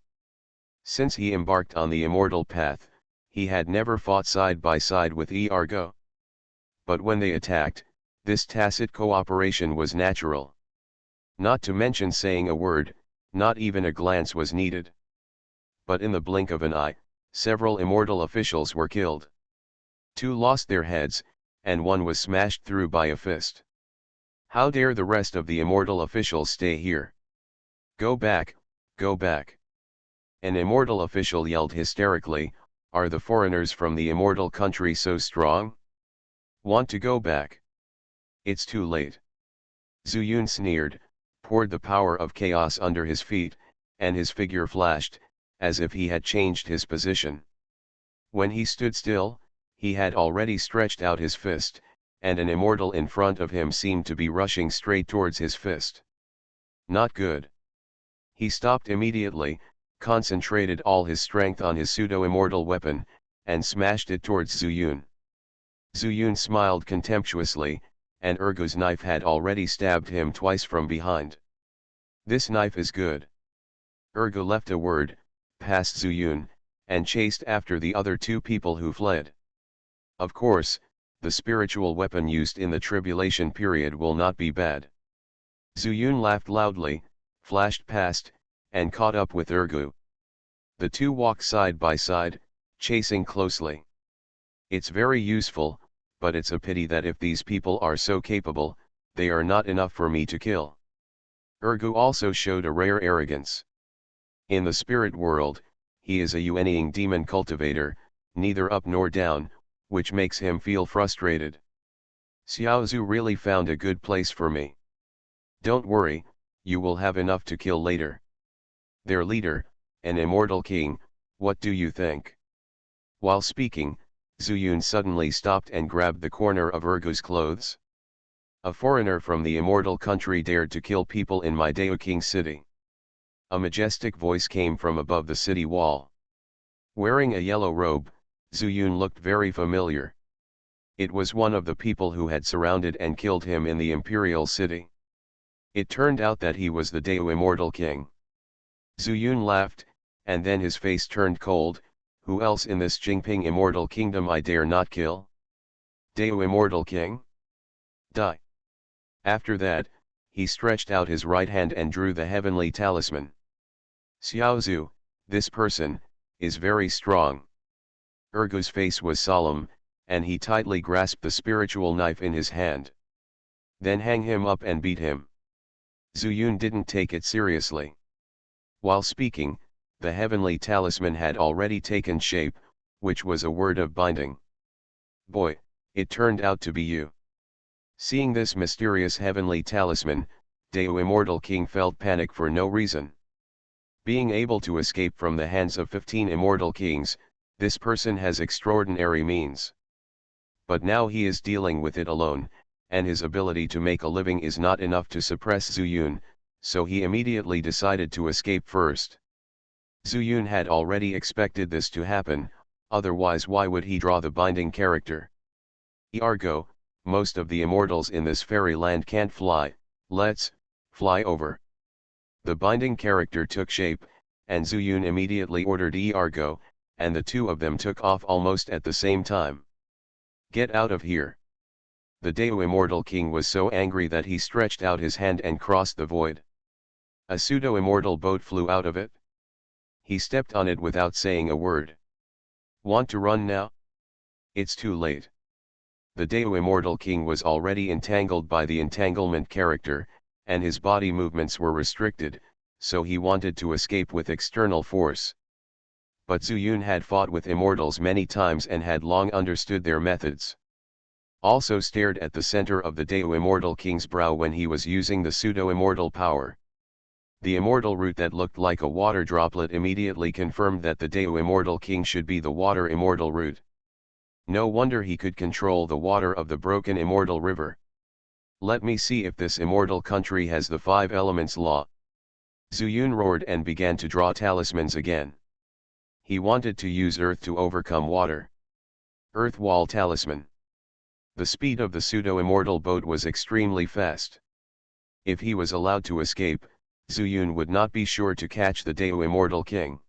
Since he embarked on the immortal path, he had never fought side by side with Iargo. But when they attacked, this tacit cooperation was natural. Not to mention saying a word, not even a glance was needed. But in the blink of an eye, several immortal officials were killed. Two lost their heads, and one was smashed through by a fist. How dare the rest of the immortal officials stay here? Go back, go back. An immortal official yelled hysterically, are the foreigners from the immortal country so strong? Want to go back? It's too late. Zuyun sneered, poured the power of chaos under his feet, and his figure flashed, as if he had changed his position. When he stood still, he had already stretched out his fist, and an immortal in front of him seemed to be rushing straight towards his fist. Not good. He stopped immediately, concentrated all his strength on his pseudo-immortal weapon, and smashed it towards Zuyun. Zuyun smiled contemptuously, and Ergu's knife had already stabbed him twice from behind. This knife is good. Ergu left a word, past Zuyun, and chased after the other two people who fled. Of course, the spiritual weapon used in the tribulation period will not be bad. Zuyun laughed loudly, flashed past, and caught up with Ergu. The two walked side by side, chasing closely. It's very useful, but it's a pity that if these people are so capable, they are not enough for me to kill. Ergu also showed a rare arrogance. In the spirit world, he is a Yuanying demon cultivator, neither up nor down, which makes him feel frustrated. Xiaozu really found a good place for me. Don't worry, you will have enough to kill later. Their leader, an immortal king, what do you think? While speaking, Zuyun suddenly stopped and grabbed the corner of Ergu's clothes. A foreigner from the immortal country dared to kill people in my Dao King city. A majestic voice came from above the city wall. Wearing a yellow robe, Zuyun looked very familiar. It was one of the people who had surrounded and killed him in the imperial city. It turned out that he was the Dao immortal king. Zuyun laughed, and then his face turned cold. Who else in this Jingping immortal kingdom I dare not kill? Dao immortal king? Die. After that, he stretched out his right hand and drew the heavenly talisman. Xiaozu, this person, is very strong. Ergu's face was solemn, and he tightly grasped the spiritual knife in his hand. Then hang him up and beat him. Zuyun didn't take it seriously. While speaking, the heavenly talisman had already taken shape, which was a word of binding. Boy, it turned out to be you. Seeing this mysterious heavenly talisman, Dao Immortal King felt panic for no reason. Being able to escape from the hands of 15 immortal kings, this person has extraordinary means. But now he is dealing with it alone, and his ability to make a living is not enough to suppress Zuyun, so he immediately decided to escape first. Zuyun had already expected this to happen, otherwise why would he draw the binding character? Ergo, most of the immortals in this fairyland can't fly, let's fly over. The binding character took shape, and Zuyun immediately ordered Ergo, and the two of them took off almost at the same time. Get out of here. The Dao Immortal King was so angry that he stretched out his hand and crossed the void. A pseudo-immortal boat flew out of it. He stepped on it without saying a word. Want to run now? It's too late. The Dao Immortal King was already entangled by the entanglement character, and his body movements were restricted, so he wanted to escape with external force. But Zuyun had fought with immortals many times and had long understood their methods. Also stared at the center of the Dao Immortal King's brow when he was using the pseudo-immortal power. The immortal root that looked like a water droplet immediately confirmed that the Dao Immortal King should be the water immortal root. No wonder he could control the water of the broken immortal river. Let me see if this immortal country has the 5 elements law. Zuyun roared and began to draw talismans again. He wanted to use earth to overcome water. Earth wall talisman. The speed of the pseudo-immortal boat was extremely fast. If he was allowed to escape, Zuyun would not be sure to catch the Dao Immortal King.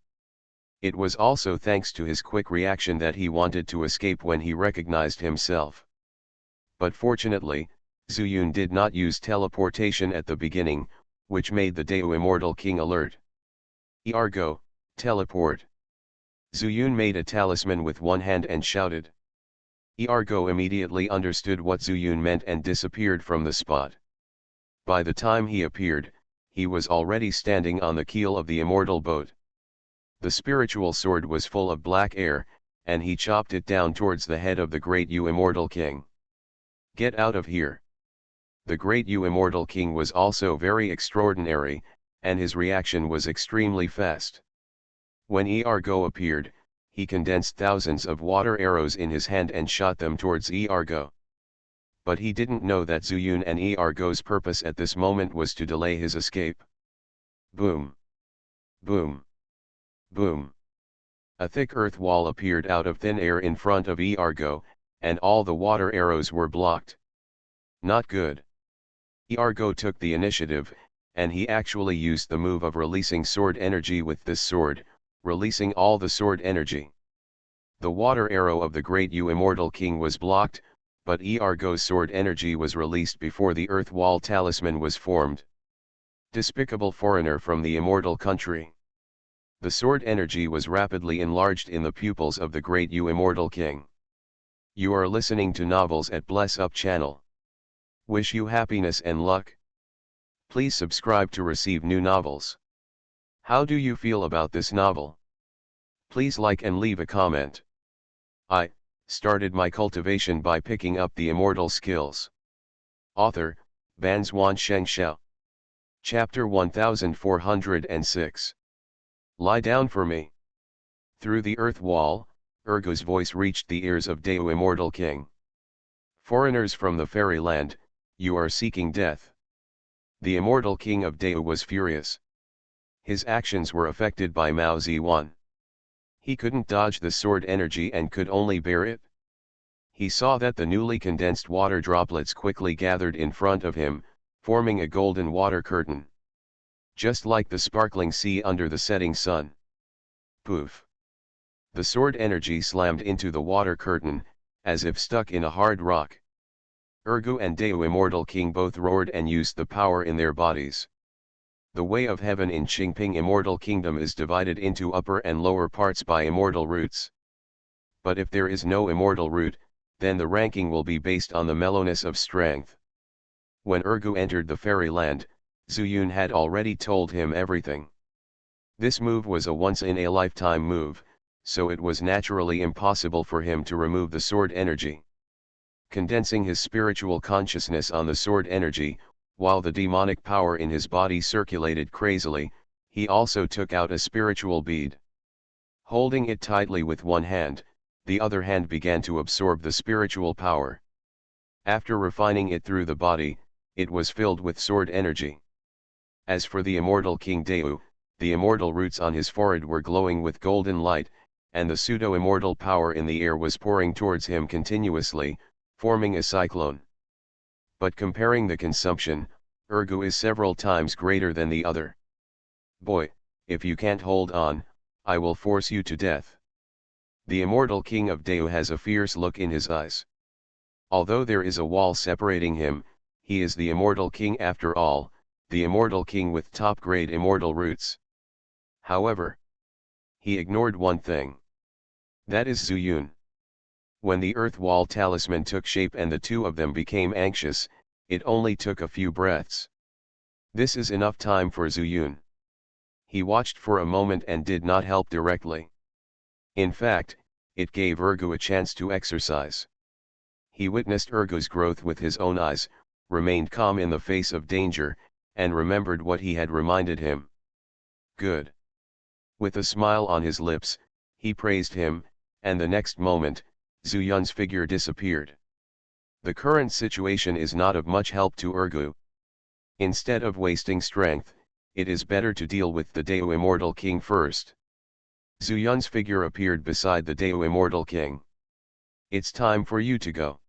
It was also thanks to his quick reaction that he wanted to escape when he recognized himself. But fortunately, Zuyun did not use teleportation at the beginning, which made the Dao Immortal King alert. Ergo, teleport. Zuyun made a talisman with one hand and shouted. Ergo immediately understood what Zuyun meant and disappeared from the spot. By the time he appeared, he was already standing on the keel of the immortal boat. The spiritual sword was full of black air, and he chopped it down towards the head of the great Immortal King. Get out of here. The great Immortal King was also very extraordinary, and his reaction was extremely fast. When Ergo appeared, he condensed thousands of water arrows in his hand and shot them towards Ergo. But he didn't know that Zuyun and Ergo's purpose at this moment was to delay his escape. Boom! Boom! Boom! A thick earth wall appeared out of thin air in front of Ergo, and all the water arrows were blocked. Not good. Ergo took the initiative, and he actually used the move of releasing sword energy with this sword, releasing all the sword energy. The water arrow of the great Immortal King was blocked, but Ergo's sword energy was released before the earth wall talisman was formed. Despicable foreigner from the immortal country. The sword energy was rapidly enlarged in the pupils of the great Immortal King. You are listening to Novels at Bless Up channel. Wish you happiness and luck. Please subscribe to receive new novels. How do you feel about this novel? Please like and leave a comment. I started my cultivation by picking up the immortal skills. Author, Banzuan Xianxia. Chapter 1406. Lie down for me. Through the earth wall, Urgu's voice reached the ears of Deu Immortal King. Foreigners from the fairyland, you are seeking death. The immortal king of Deu was furious. His actions were affected by Mao Ziwan. He couldn't dodge the sword energy and could only bear it. He saw that the newly condensed water droplets quickly gathered in front of him, forming a golden water curtain. Just like the sparkling sea under the setting sun. Poof! The sword energy slammed into the water curtain, as if stuck in a hard rock. Urgu and Deu Immortal King both roared and used the power in their bodies. The way of heaven in Qingping Immortal Kingdom is divided into upper and lower parts by immortal roots. But if there is no immortal root, then the ranking will be based on the mellowness of strength. When Urgu entered the fairyland, Zuyun had already told him everything. This move was a once-in-a-lifetime move, so it was naturally impossible for him to remove the sword energy. Condensing his spiritual consciousness on the sword energy, while the demonic power in his body circulated crazily, he also took out a spiritual bead. Holding it tightly with one hand, the other hand began to absorb the spiritual power. After refining it through the body, it was filled with sword energy. As for the immortal King Deu, the immortal roots on his forehead were glowing with golden light, and the pseudo-immortal power in the air was pouring towards him continuously, forming a cyclone. But comparing the consumption, Urgu is several times greater than the other. Boy, if you can't hold on, I will force you to death. The immortal king of Deu has a fierce look in his eyes. Although there is a wall separating him, he is the immortal king after all, the immortal king with top-grade immortal roots. However, he ignored one thing. That is Zuyun. When the earth wall talisman took shape and the two of them became anxious, it only took a few breaths. This is enough time for Zuyun. He watched for a moment and did not help directly. In fact, it gave Urgu a chance to exercise. He witnessed Urgu's growth with his own eyes, remained calm in the face of danger, and remembered what he had reminded him. Good. With a smile on his lips, he praised him, and the next moment, Zuyun's figure disappeared. The current situation is not of much help to Urgu. Instead of wasting strength, it is better to deal with the Deu Immortal King first. Zuyun's figure appeared beside the Deu Immortal King. It's time for you to go.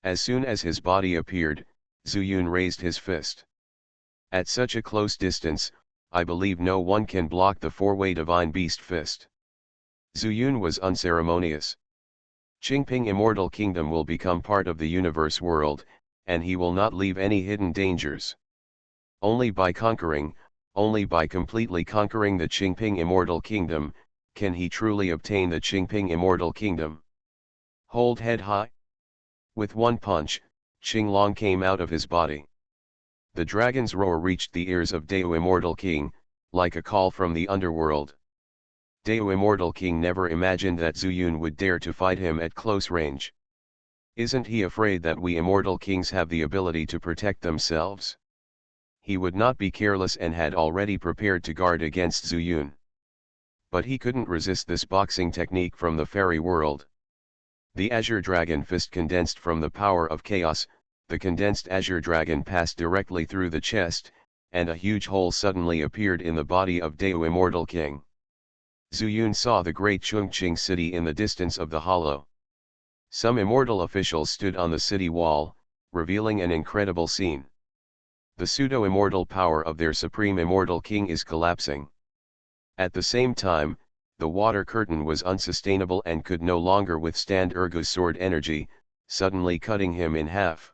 As soon as his body appeared, Zuyun raised his fist. At such a close distance, I believe no one can block the four-way divine beast fist. Zuyun was unceremonious. Qingping Immortal Kingdom will become part of the universe world, and he will not leave any hidden dangers. Only by completely conquering the Qingping Immortal Kingdom, can he truly obtain the Qingping Immortal Kingdom. Hold head high. With one punch, Qinglong came out of his body. The dragon's roar reached the ears of Deu Immortal King, like a call from the underworld. Deu Immortal King never imagined that Zuyun would dare to fight him at close range. Isn't he afraid that we immortal kings have the ability to protect themselves? He would not be careless and had already prepared to guard against Zuyun. But he couldn't resist this boxing technique from the fairy world. The Azure Dragon Fist condensed from the power of chaos. The condensed Azure Dragon passed directly through the chest, and a huge hole suddenly appeared in the body of Deu Immortal King. Zuyun saw the great Chongqing city in the distance of the hollow. Some immortal officials stood on the city wall, revealing an incredible scene. The pseudo-immortal power of their supreme immortal king is collapsing. At the same time, the water curtain was unsustainable and could no longer withstand Urgu's sword energy, suddenly cutting him in half.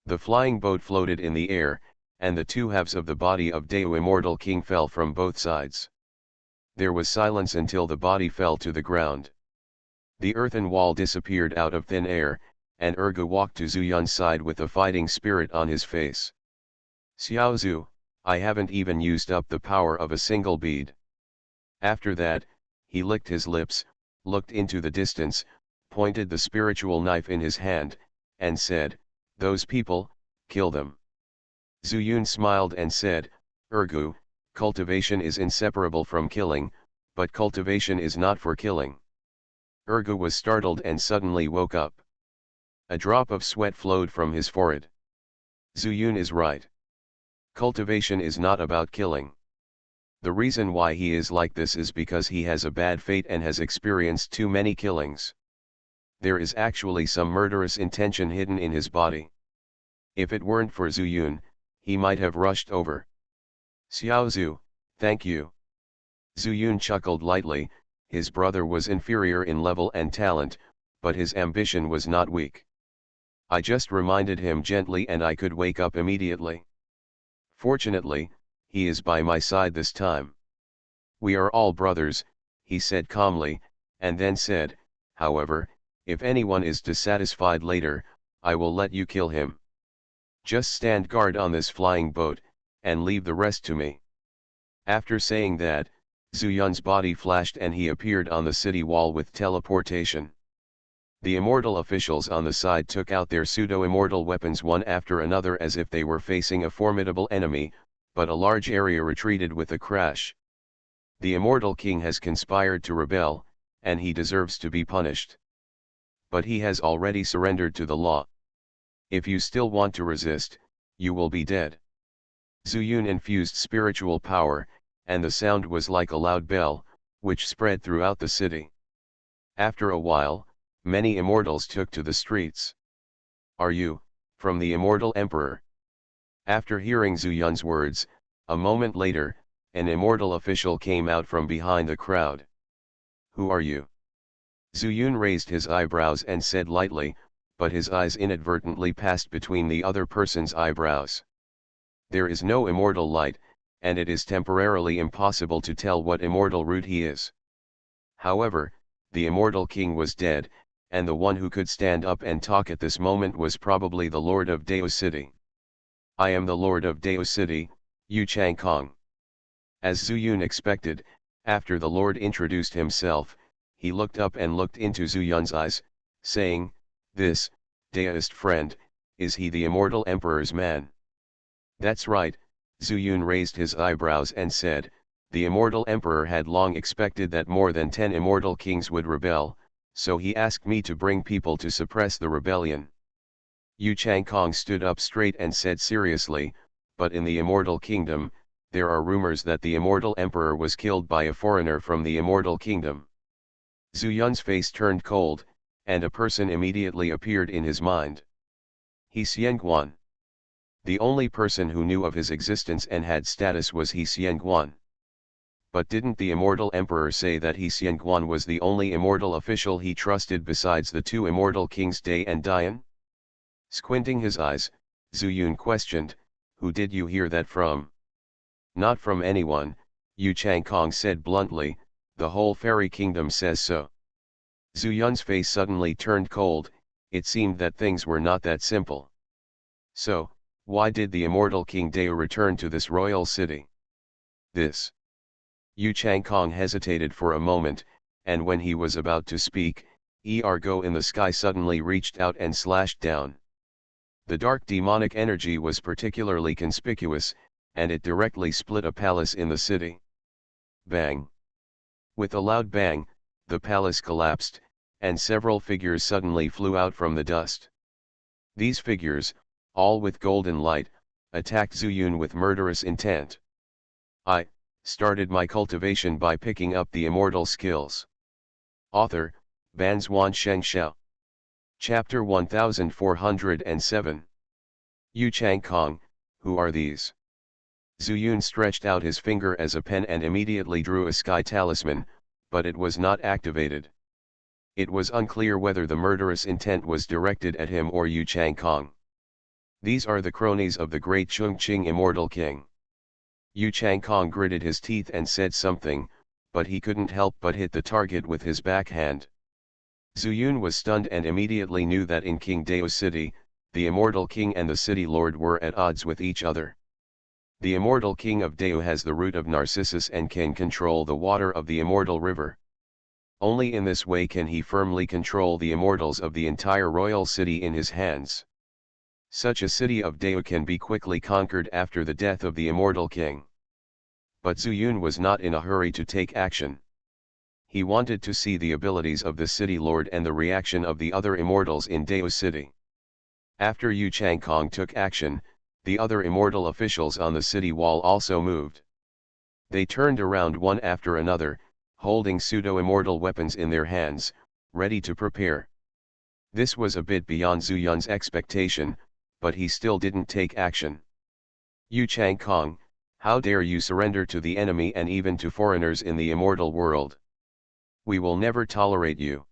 The flying boat floated in the air, and the two halves of the body of Deu Immortal King fell from both sides. There was silence until the body fell to the ground. The earthen wall disappeared out of thin air, and Ergu walked to Zhu Yun's side with a fighting spirit on his face. "Xiao Zhu, I haven't even used up the power of a single bead." After that, he licked his lips, looked into the distance, pointed the spiritual knife in his hand, and said, "Those people, kill them." Zhu Yun smiled and said, "Ergu, cultivation is inseparable from killing, but cultivation is not for killing." Ergu was startled and suddenly woke up. A drop of sweat flowed from his forehead. Zhu Yun is right. Cultivation is not about killing. The reason why he is like this is because he has a bad fate and has experienced too many killings. There is actually some murderous intention hidden in his body. If it weren't for Zhu Yun, he might have rushed over. "Xiao Zhu, thank you." Zhu Yun chuckled lightly. His brother was inferior in level and talent, but his ambition was not weak. "I just reminded him gently and I could wake up immediately. Fortunately, he is by my side this time." "We are all brothers," he said calmly, and then said, "However, if anyone is dissatisfied later, I will let you kill him. Just stand guard on this flying boat, and leave the rest to me." After saying that, Zhu Yun's body flashed and he appeared on the city wall with teleportation. The immortal officials on the side took out their pseudo-immortal weapons one after another as if they were facing a formidable enemy, but a large area retreated with a crash. The immortal king has conspired to rebel, and he deserves to be punished. But he has already surrendered to the law. If you still want to resist, you will be dead. Zhu Yun infused spiritual power, and the sound was like a loud bell, which spread throughout the city. After a while, many immortals took to the streets. "Are you, from the immortal emperor?" After hearing Zhu Yun's words, a moment later, an immortal official came out from behind the crowd. "Who are you?" Zhu Yun raised his eyebrows and said lightly, but his eyes inadvertently passed between the other person's eyebrows. There is no immortal light, and it is temporarily impossible to tell what immortal root he is. However, the immortal king was dead, and the one who could stand up and talk at this moment was probably the Lord of Dao City. "I am the Lord of Dao City, Yu Changkong." As Zhu Yun expected, after the Lord introduced himself, he looked up and looked into Zhu Yun's eyes, saying, "This, Daoist friend, is he the immortal emperor's man?" "That's right." Zhu Yun raised his eyebrows and said, "The immortal emperor had long expected that more than 10 immortal kings would rebel, so he asked me to bring people to suppress the rebellion." Yu Changkong stood up straight and said seriously, "But in the immortal kingdom, there are rumors that the immortal emperor was killed by a foreigner from the immortal kingdom." Zhu Yun's face turned cold, and a person immediately appeared in his mind. He Xianguan. The only person who knew of his existence and had status was He Xianguan. But didn't the immortal emperor say that He Xianguan was the only immortal official he trusted besides the two immortal kings Dai and Dian? Squinting his eyes, Zhu Yun questioned, "Who did you hear that from?" "Not from anyone," Yu Changkong said bluntly, "the whole fairy kingdom says so." Zhu Yun's face suddenly turned cold. It seemed that things were not that simple. "So, why did the immortal King Dao return to this royal city?" "This." Yu Changkong hesitated for a moment, and when he was about to speak, Ergo in the sky suddenly reached out and slashed down. The dark demonic energy was particularly conspicuous, and it directly split a palace in the city. Bang! With a loud bang, the palace collapsed, and several figures suddenly flew out from the dust. These figures, all with golden light, attacked Zhu Yun with murderous intent. "I started my cultivation by picking up the immortal skills." Author, Banzhuan Xianxia. Chapter 1407. Yu Changkong, who are these? Zhu Yun stretched out his finger as a pen and immediately drew a sky talisman, but it was not activated. It was unclear whether the murderous intent was directed at him or Yu Changkong. "These are the cronies of the great Chongqing immortal king." Yu Changkong gritted his teeth and said something, but he couldn't help but hit the target with his backhand. Zuyun was stunned and immediately knew that in King Dao's city, the immortal king and the city lord were at odds with each other. The immortal king of Dao has the root of Narcissus and can control the water of the immortal river. Only in this way can he firmly control the immortals of the entire royal city in his hands. Such a city of Dao can be quickly conquered after the death of the immortal king. But Zuyun was not in a hurry to take action. He wanted to see the abilities of the city lord and the reaction of the other immortals in Dao city. After Yu Changkong took action, the other immortal officials on the city wall also moved. They turned around one after another, holding pseudo-immortal weapons in their hands, ready to prepare. This was a bit beyond Zuyun's expectation, but he still didn't take action. Yu Changkong, how dare you surrender to the enemy and even to foreigners in the immortal world? We will never tolerate you.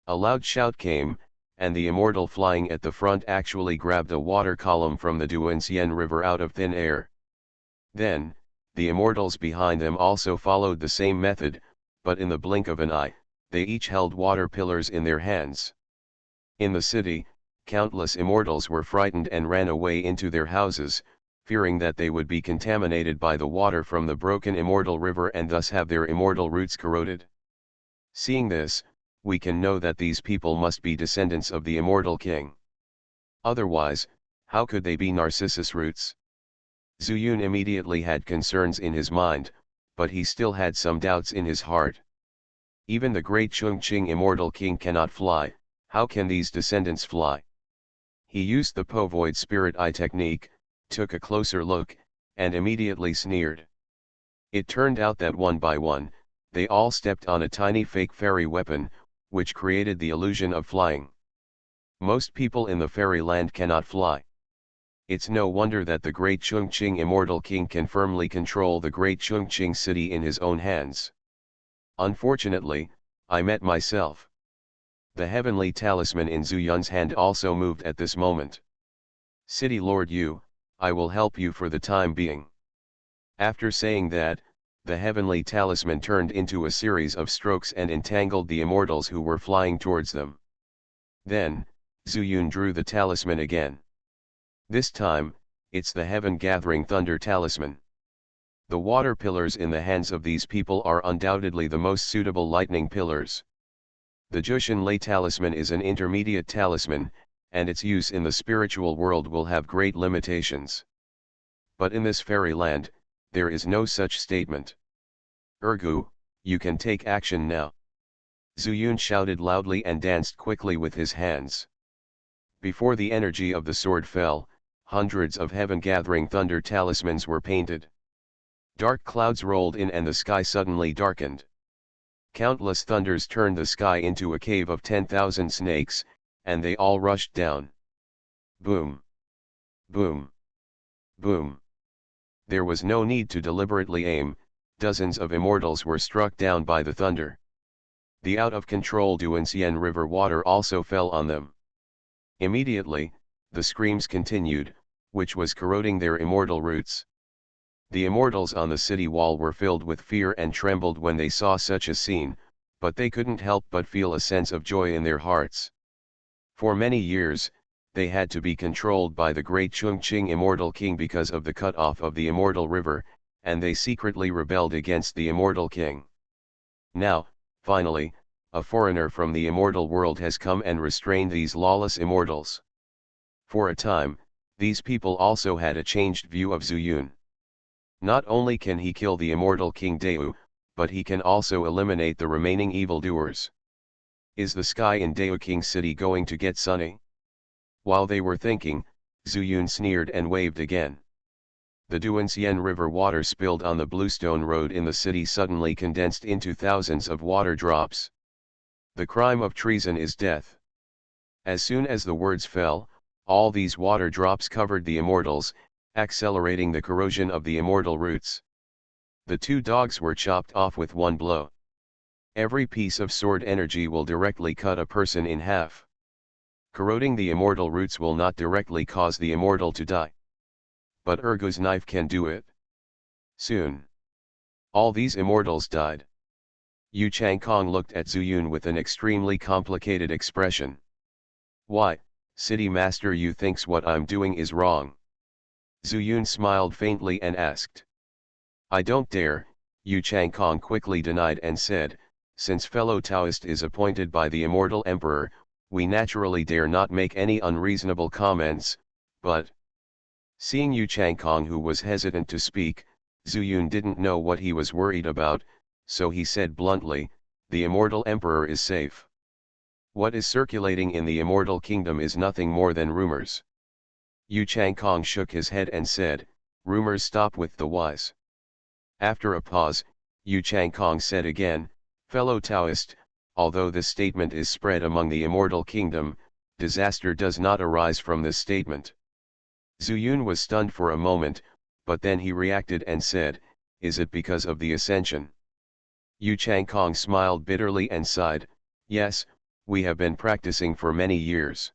A loud shout came, and the immortal flying at the front actually grabbed a water column from the Duanxian River out of thin air. Then, the immortals behind them also followed the same method, but in the blink of an eye, they each held water pillars in their hands. In the city, countless immortals were frightened and ran away into their houses, fearing that they would be contaminated by the water from the broken immortal river and thus have their immortal roots corroded. Seeing this, we can know that these people must be descendants of the immortal king. Otherwise, how could they be Narcissus roots? Zuyun immediately had concerns in his mind, but he still had some doubts in his heart. Even the great Chongqing immortal king cannot fly, how can these descendants fly? He used the Po Void Spirit Eye technique, took a closer look, and immediately sneered. It turned out that one by one, they all stepped on a tiny fake fairy weapon, which created the illusion of flying. Most people in the fairyland cannot fly. It's no wonder that the great Chongqing immortal king can firmly control the great Chongqing city in his own hands. Unfortunately, I met myself. The heavenly talisman in Zuyun's hand also moved at this moment. City Lord Yu, I will help you for the time being. After saying that, the heavenly talisman turned into a series of strokes and entangled the immortals who were flying towards them. Then, Zuyun drew the talisman again. This time, it's the heaven-gathering thunder talisman. The water pillars in the hands of these people are undoubtedly the most suitable lightning pillars. The Jushin Lei talisman is an intermediate talisman, and its use in the spiritual world will have great limitations. But in this fairyland, there is no such statement. Ergu, you can take action now. Zuyun shouted loudly and danced quickly with his hands. Before the energy of the sword fell, hundreds of heaven-gathering thunder talismans were painted. Dark clouds rolled in and the sky suddenly darkened. Countless thunders turned the sky into a cave of 10,000 snakes, and they all rushed down. Boom! Boom! Boom! There was no need to deliberately aim, dozens of immortals were struck down by the thunder. The out-of-control Duanxian River water also fell on them. Immediately, the screams continued, which was corroding their immortal roots. The immortals on the city wall were filled with fear and trembled when they saw such a scene, but they couldn't help but feel a sense of joy in their hearts. For many years, they had to be controlled by the great Chongqing immortal king because of the cut-off of the immortal river, and they secretly rebelled against the immortal king. Now, finally, a foreigner from the immortal world has come and restrained these lawless immortals. For a time, these people also had a changed view of Zuyun. Not only can he kill the immortal King Dao, but he can also eliminate the remaining evildoers. Is the sky in Dao King City going to get sunny? While they were thinking, Zuyun sneered and waved again. The Duanxian River water spilled on the bluestone road in the city suddenly condensed into thousands of water drops. The crime of treason is death. As soon as the words fell, all these water drops covered the immortals, accelerating the corrosion of the immortal roots. The two dogs were chopped off with one blow. Every piece of sword energy will directly cut a person in half. Corroding the immortal roots will not directly cause the immortal to die. But Ergu's knife can do it. Soon, all these immortals died. Yu Changkong looked at Zhu Yun with an extremely complicated expression. Why, city master, you thinks what I'm doing is wrong? Zhu Yun smiled faintly and asked. I don't dare, Yu Changkong quickly denied and said, since fellow Taoist is appointed by the immortal emperor, we naturally dare not make any unreasonable comments, but... Seeing Yu Changkong, who was hesitant to speak, Zhu Yun didn't know what he was worried about, so he said bluntly, the immortal emperor is safe. What is circulating in the immortal kingdom is nothing more than rumors. Yu Changkong shook his head and said, rumors stop with the wise. After a pause, Yu Changkong said again, fellow Taoist, although this statement is spread among the immortal kingdom, disaster does not arise from this statement. Zhu Yun was stunned for a moment, but then he reacted and said, is it because of the ascension? Yu Changkong smiled bitterly and sighed, yes, we have been practicing for many years.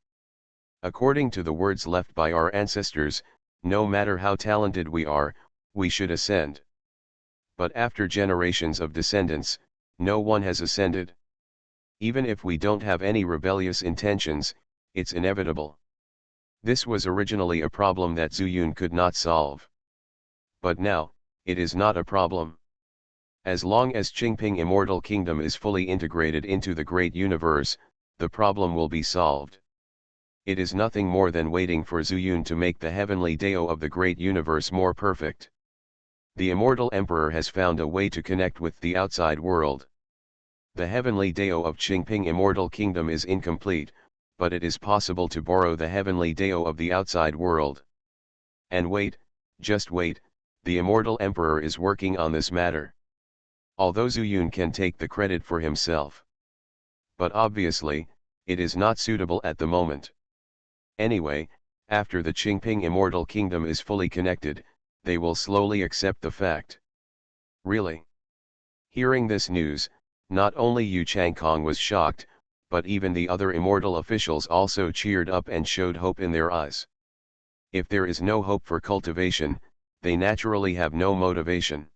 According to the words left by our ancestors, no matter how talented we are, we should ascend. But after generations of descendants, no one has ascended. Even if we don't have any rebellious intentions, it's inevitable. This was originally a problem that Zhu Yun could not solve. But now, it is not a problem. As long as Qingping Immortal Kingdom is fully integrated into the great universe, the problem will be solved. It is nothing more than waiting for Zhu Yun to make the heavenly Dao of the great universe more perfect. The immortal emperor has found a way to connect with the outside world. The heavenly Dao of Qingping Immortal Kingdom is incomplete, but it is possible to borrow the heavenly Dao of the outside world. And wait, just wait, the immortal emperor is working on this matter. Although Zhu Yun can take the credit for himself. But obviously, it is not suitable at the moment. Anyway, after the Qingping Immortal Kingdom is fully connected, they will slowly accept the fact. Really? Hearing this news, not only Yu Changkong was shocked, but even the other immortal officials also cheered up and showed hope in their eyes. If there is no hope for cultivation, they naturally have no motivation.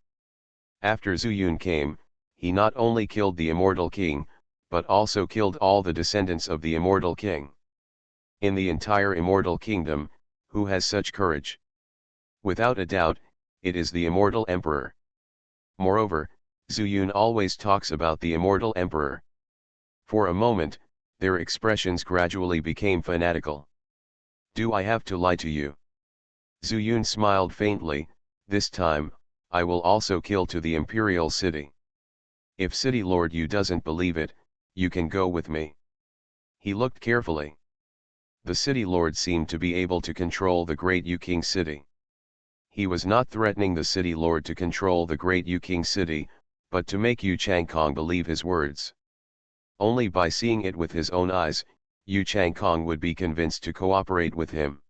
After Zhu Yun came, he not only killed the immortal king, but also killed all the descendants of the immortal king. In the entire immortal kingdom, who has such courage? Without a doubt, it is the immortal emperor. Moreover, Zhu Yun always talks about the immortal emperor. For a moment, their expressions gradually became fanatical. Do I have to lie to you? Zhu Yun smiled faintly, this time, I will also kill to the imperial city. If city lord you doesn't believe it, you can go with me. He looked carefully. The city lord seemed to be able to control the great Yu King city. He was not threatening the city lord to control the great Yu King city, but to make Yu Changkong believe his words. Only by seeing it with his own eyes, Yu Changkong would be convinced to cooperate with him.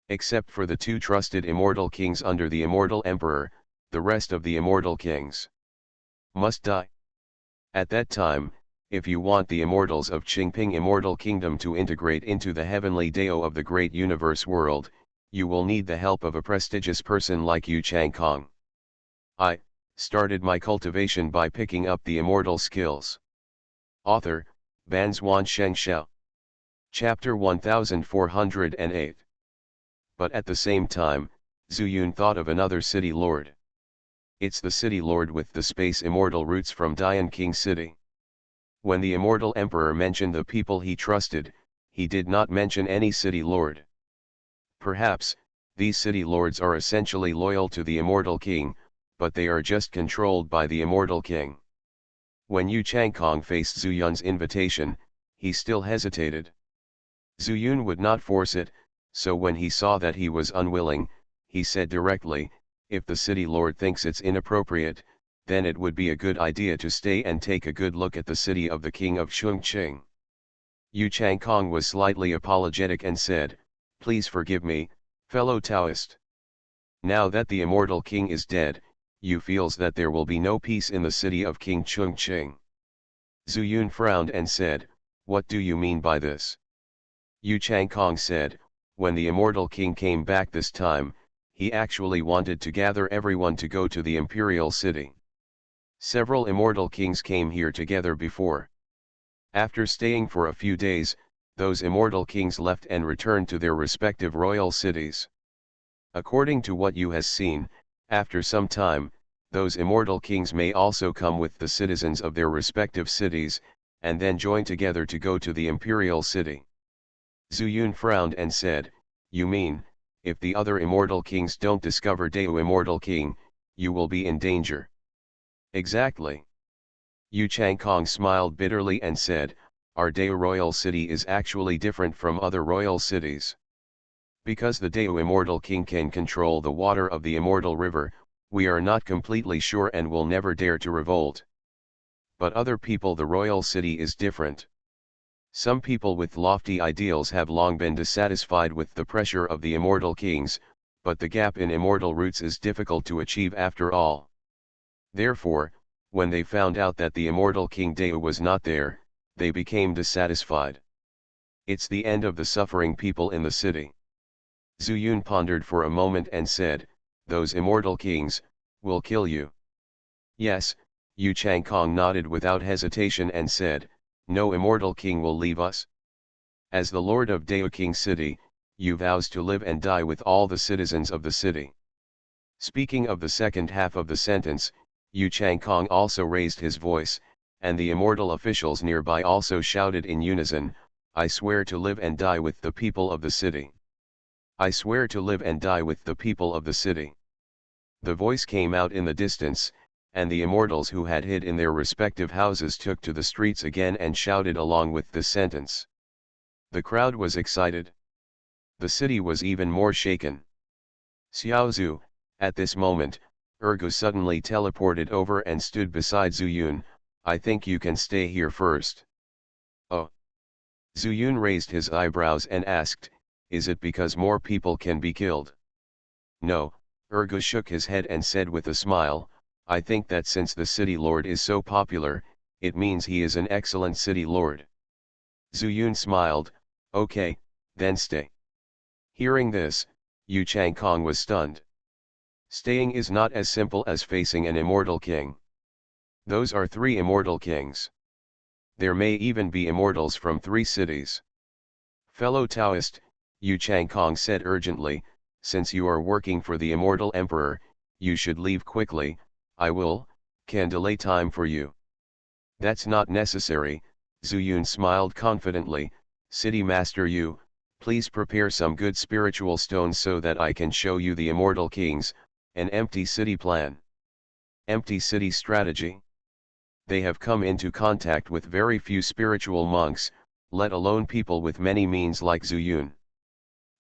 Except for the two trusted immortal kings under the immortal emperor, the rest of the immortal kings must die. At that time, if you want the immortals of Qingping Immortal Kingdom to integrate into the heavenly Dao of the great universe world, you will need the help of a prestigious person like Yu Changkong. I started my cultivation by picking up the immortal skills. Author, Banzuan Xianxia. Chapter 1408. But at the same time, Zhu Yun thought of another city lord. It's the city lord with the space immortal roots from Dian King City. When the immortal emperor mentioned the people he trusted, he did not mention any city lord. Perhaps, these city lords are essentially loyal to the immortal king, but they are just controlled by the immortal king. When Yu Changkong faced Zhu Yun's invitation, he still hesitated. Zhu Yun would not force it, so when he saw that he was unwilling, he said directly, if the city lord thinks it's inappropriate, then it would be a good idea to stay and take a good look at the city of the king of Chongqing. Yu Changkong was slightly apologetic and said, please forgive me, fellow Taoist. Now that the immortal king is dead, Yu feels that there will be no peace in the city of King Chongqing. Zhu Yun frowned and said, what do you mean by this? Yu Changkong said, when the immortal king came back this time, he actually wanted to gather everyone to go to the imperial city. Several immortal kings came here together before. After staying for a few days, those immortal kings left and returned to their respective royal cities. According to what you has seen, after some time, those immortal kings may also come with the citizens of their respective cities, and then join together to go to the imperial city. Zuyun frowned and said, "You mean, if the other immortal kings don't discover Dao Immortal King, you will be in danger?" "Exactly." Yu Changkong smiled bitterly and said, "Our Dao royal city is actually different from other royal cities. Because the Dao Immortal King can control the water of the Immortal River, we are not completely sure and will never dare to revolt. But other people, the royal city is different. Some people with lofty ideals have long been dissatisfied with the pressure of the immortal kings, but the gap in immortal roots is difficult to achieve after all. Therefore, when they found out that the immortal King Dao was not there, they became dissatisfied. It's the end of the suffering people in the city." Zuyun pondered for a moment and said, "Those immortal kings will kill you?" "Yes," Yu Changkong nodded without hesitation and said, "No immortal king will leave us. As the lord of Dao King City, you vows to live and die with all the citizens of the city." Speaking of the second half of the sentence, Yu Changkong also raised his voice, and the immortal officials nearby also shouted in unison, "I swear to live and die with the people of the city. I swear to live and die with the people of the city." The voice came out in the distance, and the immortals who had hid in their respective houses took to the streets again and shouted along with this sentence. The crowd was excited. The city was even more shaken. Xiaozu, at this moment, Ergu suddenly teleported over and stood beside Zuyun. "I think you can stay here first." "Oh." Zuyun raised his eyebrows and asked, "Is it because more people can be killed?" "No," Ergu shook his head and said with a smile, "I think that since the city lord is so popular, it means he is an excellent city lord." Zuyun smiled, "Okay, then stay." Hearing this, Yu Changkong was stunned. Staying is not as simple as facing an immortal king. Those are 3 immortal kings. There may even be immortals from 3 cities. "Fellow Taoist," Yu Changkong said urgently, "since you are working for the immortal emperor, you should leave quickly. I can delay time for you." "That's not necessary," Zuyun smiled confidently. "City Master Yu, please prepare some good spiritual stones so that I can show you the immortal kings, an empty city plan." Empty city strategy? They have come into contact with very few spiritual monks, let alone people with many means like Zuyun.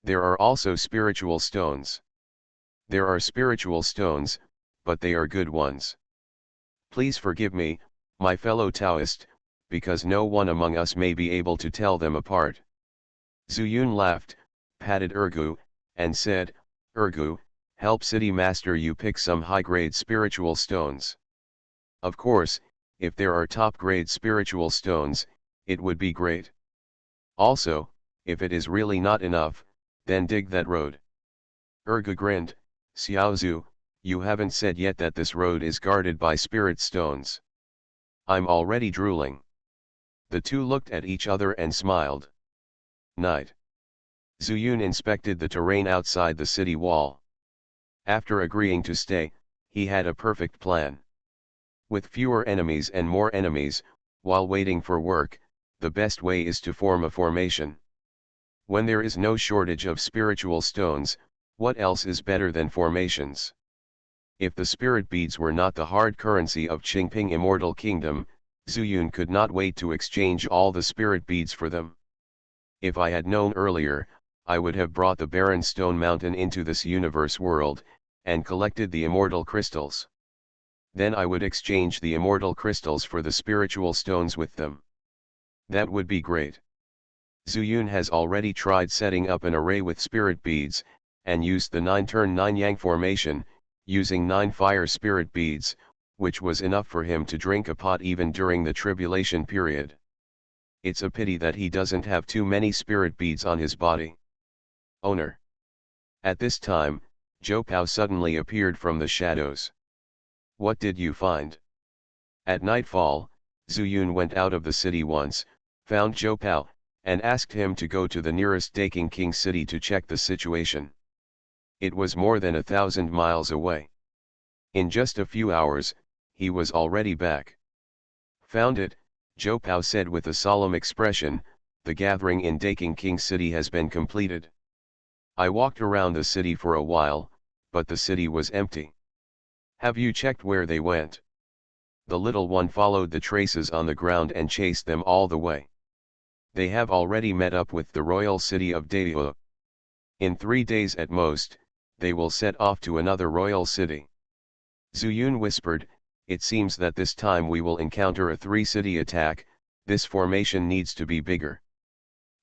There are also spiritual stones. There are spiritual stones, but they are good ones. Please forgive me, my fellow Taoist, because no one among us may be able to tell them apart. Zuyun laughed, patted Ergu, and said, "Ergu, help City Master you pick some high-grade spiritual stones. Of course, if there are top-grade spiritual stones, it would be great. Also, if it is really not enough, then dig that road." Ergu grinned, "Xiaozu, you haven't said yet that this road is guarded by spirit stones." "I'm already drooling." The two looked at each other and smiled. Night. Zuyun inspected the terrain outside the city wall. After agreeing to stay, he had a perfect plan. With fewer enemies and more enemies, while waiting for work, the best way is to form a formation. When there is no shortage of spiritual stones, what else is better than formations? If the spirit beads were not the hard currency of Qingping Immortal Kingdom, Zuyun could not wait to exchange all the spirit beads for them. If I had known earlier, I would have brought the barren stone mountain into this universe world, and collected the immortal crystals. Then I would exchange the immortal crystals for the spiritual stones with them. That would be great. Zuyun has already tried setting up an array with spirit beads, and used the 9-turn 9-yang formation, using 9 fire spirit beads, which was enough for him to drink a pot even during the tribulation period. It's a pity that he doesn't have too many spirit beads on his body. Owner. At this time, Zhou Pao suddenly appeared from the shadows. "What did you find?" At nightfall, Zuyun went out of the city once, found Zhou Pao, and asked him to go to the nearest Daking King city to check the situation. It was more than 1,000 miles away. In just a few hours, he was already back. Found it, Zhou Pao said with a solemn expression, the gathering in Daking King city has been completed. I walked around the city for a while, but the city was empty. Have you checked where they went? The little one followed the traces on the ground and chased them all the way. They have already met up with the royal city of Daeou. In 3 days at most, they will set off to another royal city. Zuyun whispered, it seems that this time we will encounter a 3-city attack, this formation needs to be bigger.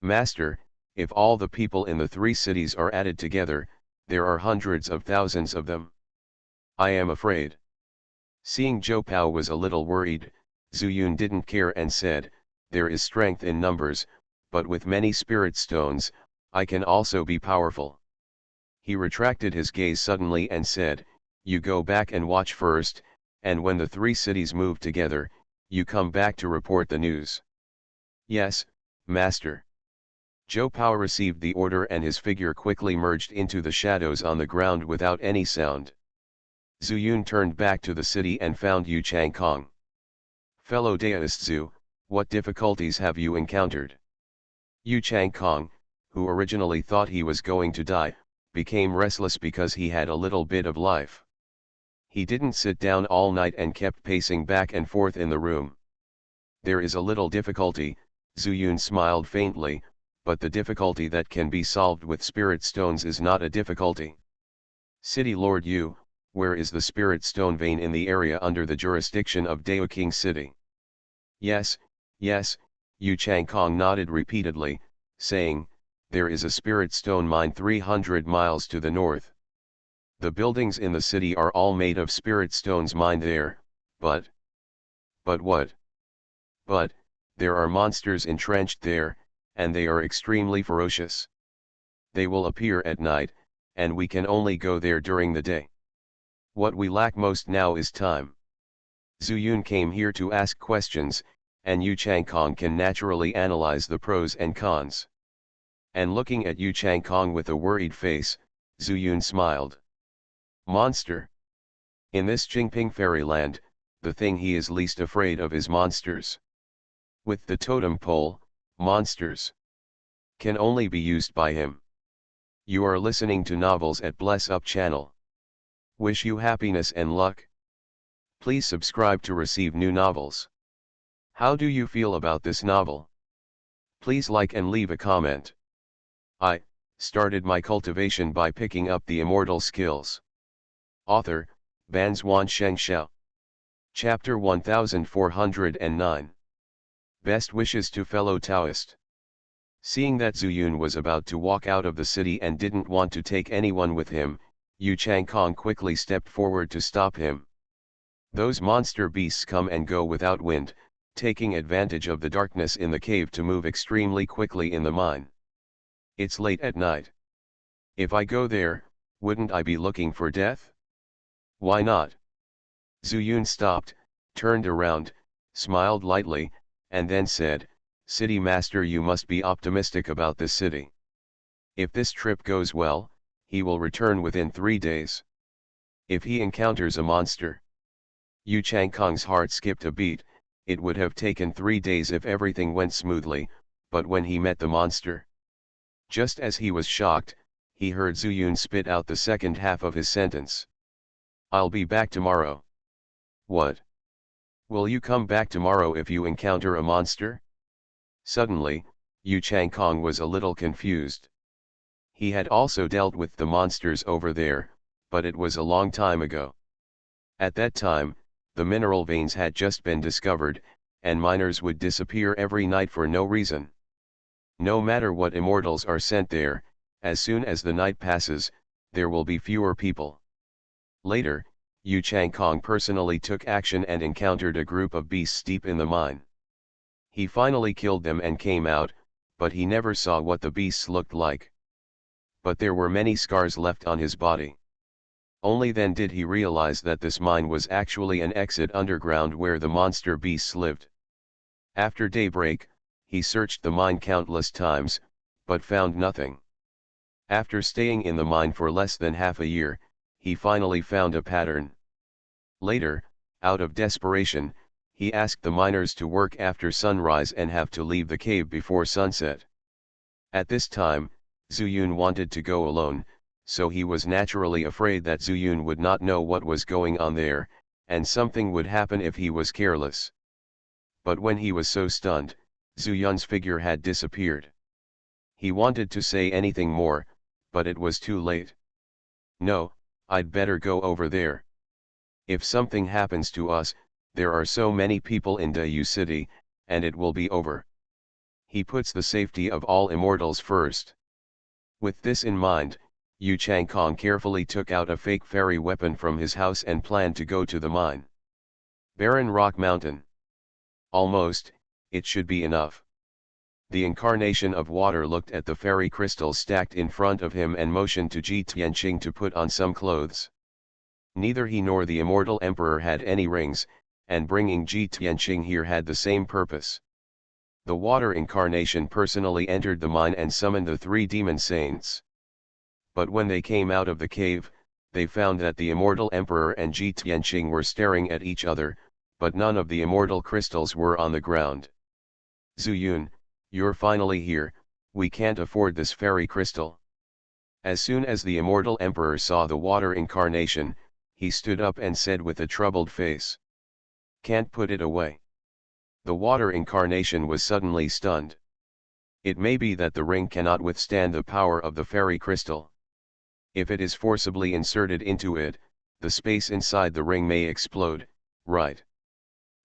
Master, if all the people in the 3 cities are added together, there are hundreds of thousands of them. I am afraid. Seeing Zhou Pao was a little worried, Zuyun didn't care and said, there is strength in numbers, but with many spirit stones, I can also be powerful. He retracted his gaze suddenly and said, you go back and watch first, and when the 3 cities move together, you come back to report the news. Yes, Master. Zhou Pao received the order and his figure quickly merged into the shadows on the ground without any sound. Zuyun turned back to the city and found Yu Changkong. Fellow Daoist Zhu, what difficulties have you encountered? Yu Changkong, who originally thought he was going to die, became restless because he had a little bit of life. He didn't sit down all night and kept pacing back and forth in the room. There is a little difficulty, Zuyun smiled faintly, but the difficulty that can be solved with spirit stones is not a difficulty. City Lord Yu, where is the spirit stone vein in the area under the jurisdiction of Daeou King City? Yes, yes, Yu Changkong nodded repeatedly, saying, there is a spirit stone mine 300 miles to the north. The buildings in the city are all made of spirit stones mined there, but what? But, there are monsters entrenched there, and they are extremely ferocious. They will appear at night, and we can only go there during the day. What we lack most now is time. Zuyun came here to ask questions, and Yu Changkong can naturally analyze the pros and cons. And looking at Yu Changkong with a worried face, Zuyun smiled. Monster. In this Jingping fairyland, the thing he is least afraid of is monsters. With the totem pole, monsters can only be used by him. You are listening to Novels at Bless Up channel. Wish you happiness and luck. Please subscribe to receive new novels. How do you feel about this novel? Please like and leave a comment. I started my cultivation by picking up the immortal skills. Author, Banzuan Xianxia. Chapter 1409. Best wishes to fellow Taoist. Seeing that Zuyun was about to walk out of the city and didn't want to take anyone with him, Yu Changkong quickly stepped forward to stop him. Those monster beasts come and go without wind, taking advantage of the darkness in the cave to move extremely quickly in the mine. It's late at night. If I go there, wouldn't I be looking for death? Why not? Zuyun stopped, turned around, smiled lightly, and then said, City Master, you must be optimistic about this city. If this trip goes well, he will return within 3 days. If he encounters a monster. Yu Changkong's heart skipped a beat. It would have taken 3 days if everything went smoothly, but when he met the monster. Just as he was shocked, he heard Zuyun spit out the second half of his sentence. I'll be back tomorrow. What? Will you come back tomorrow if you encounter a monster? Suddenly, Yu Changkong was a little confused. He had also dealt with the monsters over there, but it was a long time ago. At that time, the mineral veins had just been discovered, and miners would disappear every night for no reason. No matter what immortals are sent there, as soon as the night passes, there will be fewer people. Later, Yu Changkong personally took action and encountered a group of beasts deep in the mine. He finally killed them and came out, but he never saw what the beasts looked like. But there were many scars left on his body. Only then did he realize that this mine was actually an exit underground where the monster beasts lived. After daybreak, he searched the mine countless times, but found nothing. After staying in the mine for less than half a year, he finally found a pattern. Later, out of desperation, he asked the miners to work after sunrise and have to leave the cave before sunset. At this time, Zuyun wanted to go alone, so he was naturally afraid that Zuyun would not know what was going on there, and something would happen if he was careless. But when he was so stunned, Zuyun's figure had disappeared. He wanted to say anything more, but it was too late. No, I'd better go over there. If something happens to us, there are so many people in Dayu City, and it will be over. He puts the safety of all immortals first. With this in mind, Yu Changkong carefully took out a fake fairy weapon from his house and planned to go to the mine. Barren Rock Mountain. Almost, it should be enough. The incarnation of water looked at the fairy crystals stacked in front of him and motioned to Ji Tianqing to put on some clothes. Neither he nor the immortal emperor had any rings, and bringing Ji Tianqing here had the same purpose. The water incarnation personally entered the mine and summoned the three demon saints. But when they came out of the cave, they found that the immortal emperor and Ji Tianqing were staring at each other, but none of the immortal crystals were on the ground. Zuyun, you're finally here, we can't afford this fairy crystal. As soon as the immortal emperor saw the water incarnation, he stood up and said with a troubled face. Can't put it away. The water incarnation was suddenly stunned. It may be that the ring cannot withstand the power of the fairy crystal. If it is forcibly inserted into it, the space inside the ring may explode, right?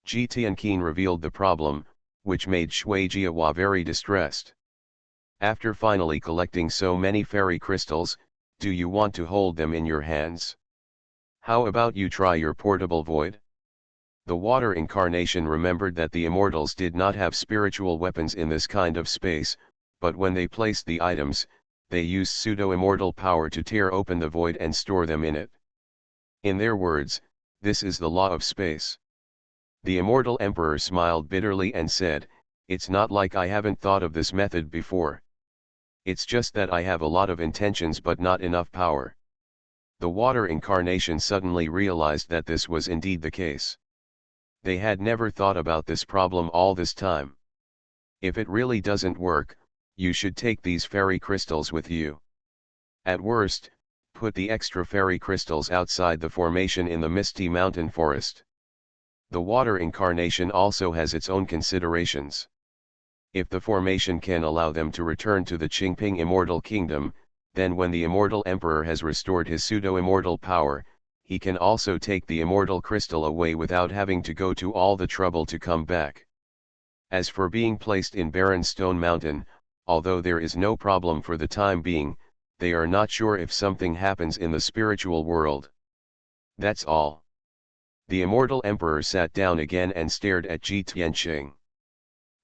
Ji Tianqing revealed the problem, which made Shui Jiahua very distressed. After finally collecting so many fairy crystals, do you want to hold them in your hands? How about you try your portable void? The water incarnation remembered that the immortals did not have spiritual weapons in this kind of space, but when they placed the items, they used pseudo-immortal power to tear open the void and store them in it. In their words, this is the law of space. The immortal emperor smiled bitterly and said, it's not like I haven't thought of this method before. It's just that I have a lot of intentions but not enough power. The water incarnation suddenly realized that this was indeed the case. They had never thought about this problem all this time. If it really doesn't work, you should take these fairy crystals with you. At worst, put the extra fairy crystals outside the formation in the misty mountain forest. The water incarnation also has its own considerations. If the formation can allow them to return to the Qingping immortal kingdom, then when the immortal emperor has restored his pseudo-immortal power, he can also take the immortal crystal away without having to go to all the trouble to come back. As for being placed in barren stone mountain, although there is no problem for the time being, they are not sure if something happens in the spiritual world. That's all. The immortal emperor sat down again and stared at Ji Tianqing.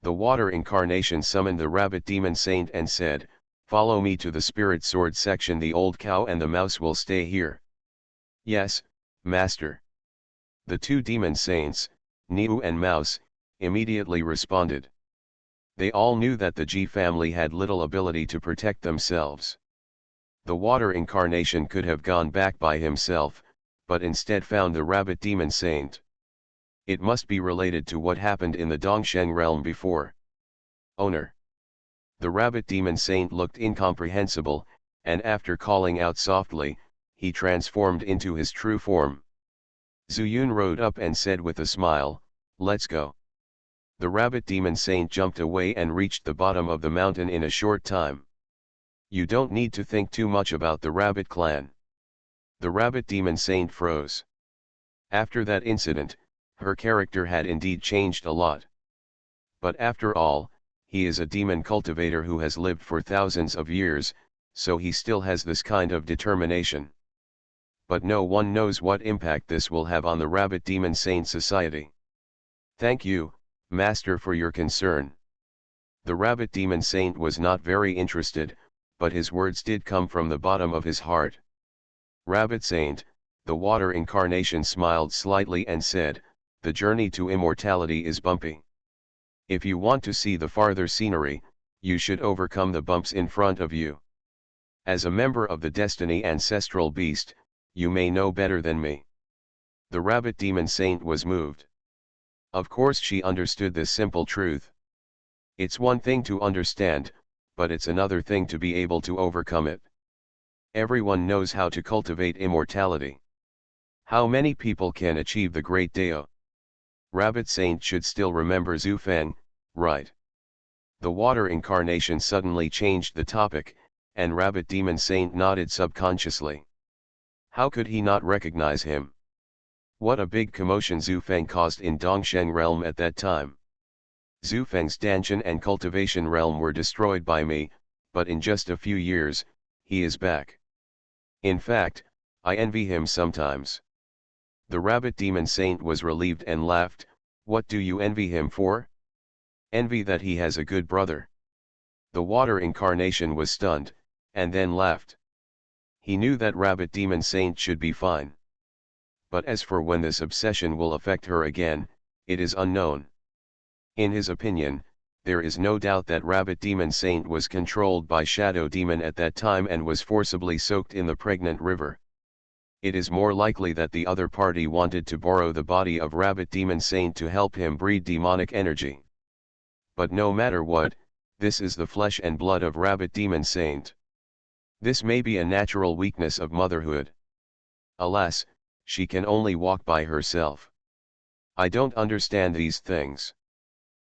The water incarnation summoned the rabbit demon saint and said, follow me to the spirit sword section. The old cow and the mouse will stay here. Yes, master. The two demon saints, Niu and Mouse, immediately responded. They all knew that the Ji family had little ability to protect themselves. The water incarnation could have gone back by himself, but instead found the rabbit demon saint. It must be related to what happened in the Dongsheng realm before. Owner. The rabbit demon saint looked incomprehensible, and after calling out softly, he transformed into his true form. Zuyun rode up and said with a smile, let's go. The rabbit demon saint jumped away and reached the bottom of the mountain in a short time. You don't need to think too much about the rabbit clan. The rabbit demon saint froze. After that incident, her character had indeed changed a lot. But after all, he is a demon cultivator who has lived for thousands of years, so he still has this kind of determination. But no one knows what impact this will have on the rabbit demon saint society. Thank you, master, for your concern. The rabbit demon saint was not very interested, but his words did come from the bottom of his heart. Rabbit saint, The water incarnation smiled slightly and said, "The journey to immortality is bumpy. If you want to see the farther scenery, you should overcome the bumps in front of you. As a member of the Destiny ancestral beast, you may know better than me." The rabbit demon saint was moved. Of course she understood this simple truth. It's one thing to understand, but it's another thing to be able to overcome it. Everyone knows how to cultivate immortality. How many people can achieve the great Dao? Rabbit Saint should still remember Zufang, right? The water incarnation suddenly changed the topic, and Rabbit Demon Saint nodded subconsciously. How could he not recognize him? What a big commotion Zufang caused in Dongsheng realm at that time. Zufang's Danshan and Cultivation realm were destroyed by me, but in just a few years, he is back. In fact, I envy him sometimes. The Rabbit Demon Saint was relieved and laughed. What do you envy him for? Envy that he has a good brother. The water incarnation was stunned, and then laughed. He knew that Rabbit Demon Saint should be fine. But as for when this obsession will affect her again, it is unknown. In his opinion, there is no doubt that Rabbit Demon Saint was controlled by Shadow Demon at that time and was forcibly soaked in the pregnant river. It is more likely that the other party wanted to borrow the body of Rabbit Demon Saint to help him breed demonic energy. But no matter what, this is the flesh and blood of Rabbit Demon Saint. This may be a natural weakness of motherhood. Alas, she can only walk by herself. I don't understand these things.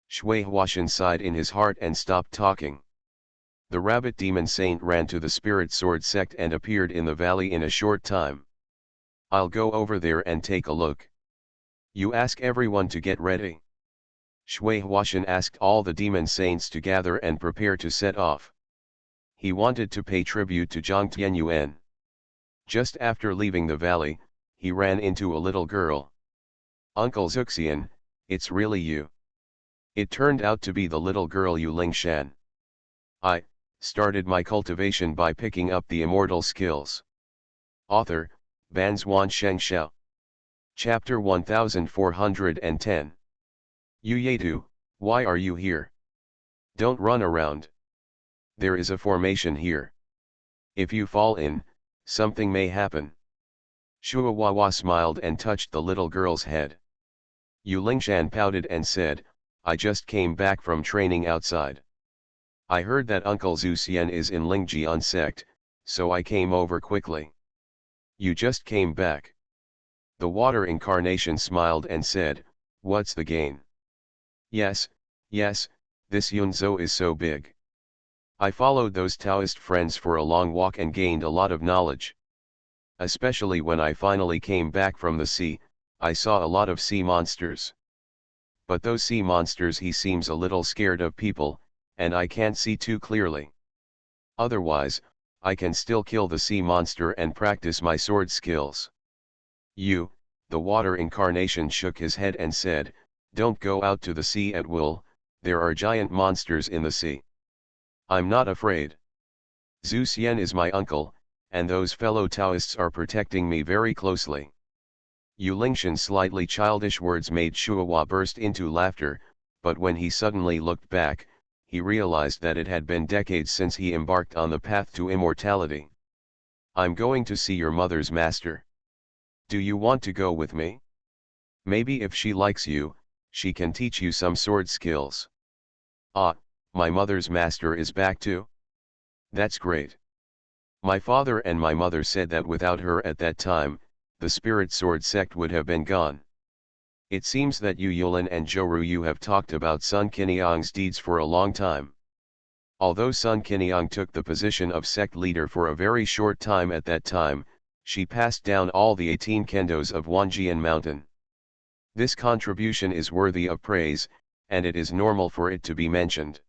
Shui Huashan sighed in his heart and stopped talking. The Rabbit Demon Saint ran to the Spirit Sword sect and appeared in the valley in a short time. I'll go over there and take a look. You ask everyone to get ready. Shui Huashan asked all the demon saints to gather and prepare to set off. He wanted to pay tribute to Zhang Tianyuan. Just after leaving the valley, he ran into a little girl. "Uncle Zuxian, it's really you." It turned out to be the little girl Yu Lingshan. "I started my cultivation by picking up the immortal skills." Author, Banzuan Xianxia. Chapter 1410. "Yu Yedu, why are you here? Don't run around. There is a formation here. If you fall in, something may happen." Shuawawa smiled and touched the little girl's head. Yu Lingshan pouted and said, "I just came back from training outside. I heard that Uncle Zuxian is in Lingjian sect, so I came over quickly." "You just came back?" The water incarnation smiled and said, "What's the gain?" Yes, this Yunzhou is so big. I followed those Taoist friends for a long walk and gained a lot of knowledge. Especially when I finally came back from the sea, I saw a lot of sea monsters. But those sea monsters, he seems a little scared of people, and I can't see too clearly. Otherwise, I can still kill the sea monster and practice my sword skills." The water incarnation shook his head and said, "Don't go out to the sea at will, there are giant monsters in the sea." "I'm not afraid. Zhu Xian is my uncle, and those fellow Taoists are protecting me very closely." Yu Lingshan's slightly childish words made Shuawa burst into laughter, but when he suddenly looked back, he realized that it had been decades since he embarked on the path to immortality. "I'm going to see your mother's master. Do you want to go with me? Maybe if she likes you, she can teach you some sword skills." "Ah, my mother's master is back too? That's great. My father and my mother said that without her at that time, the Spirit Sword sect would have been gone. It seems that you Yulin and Zhou Yu have talked about Sun Qiniang's deeds for a long time. Although Sun Qiniang took the position of sect leader for a very short time at that time, she passed down all the 18 kendos of Wanjian Mountain. This contribution is worthy of praise, and it is normal for it to be mentioned.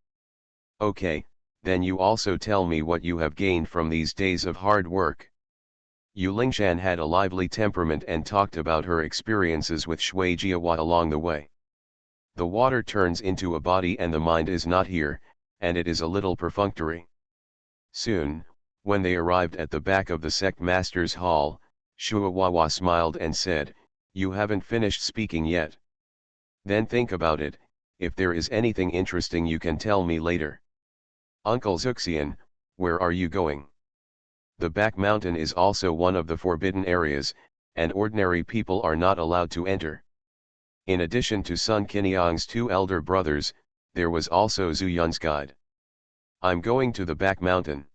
Okay, then you also tell me what you have gained from these days of hard work." Yu Lingshan had a lively temperament and talked about her experiences with Shui Jiawa along the way. "The water turns into a body and the mind is not here, and it is a little perfunctory." Soon, when they arrived at the back of the sect master's hall, Shuawawa smiled and said, "You haven't finished speaking yet. Then think about it, if there is anything interesting you can tell me later." "Uncle Xuxian, where are you going?" "The back mountain is also one of the forbidden areas, and ordinary people are not allowed to enter. In addition to Sun Qiniang's two elder brothers, there was also Zhu Yun's guide." "I'm going to the back mountain."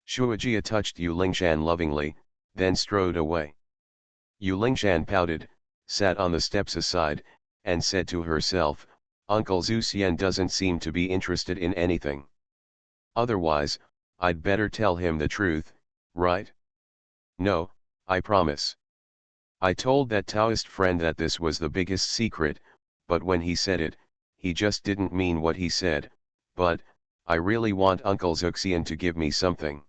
Shuajia touched Yu Lingshan lovingly, then strode away. Yu Lingshan pouted, sat on the steps aside, and said to herself, "Uncle Zhu Xian doesn't seem to be interested in anything. Otherwise, I'd better tell him the truth, right? No, I promise. I told that Taoist friend that this was the biggest secret, but when he said it, he just didn't mean what he said, but, I really want Uncle Xuxian to give me something."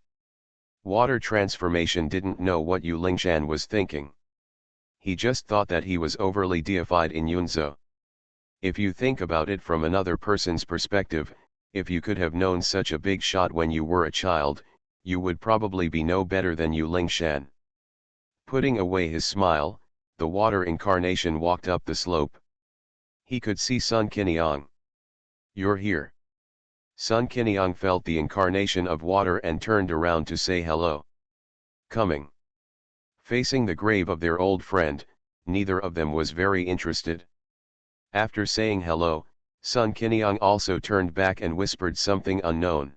Water transformation didn't know what Yu Lingshan was thinking. He just thought that he was overly deified in Yunzhou. If you think about it from another person's perspective, if you could have known such a big shot when you were a child, you would probably be no better than Yu Lingshan. Putting away his smile, the water incarnation walked up the slope. He could see Sun Qiniang. "You're here." Sun Qiniang felt the incarnation of water and turned around to say hello. "Coming." Facing the grave of their old friend, neither of them was very interested. After saying hello, Sun Qiniang also turned back and whispered something unknown.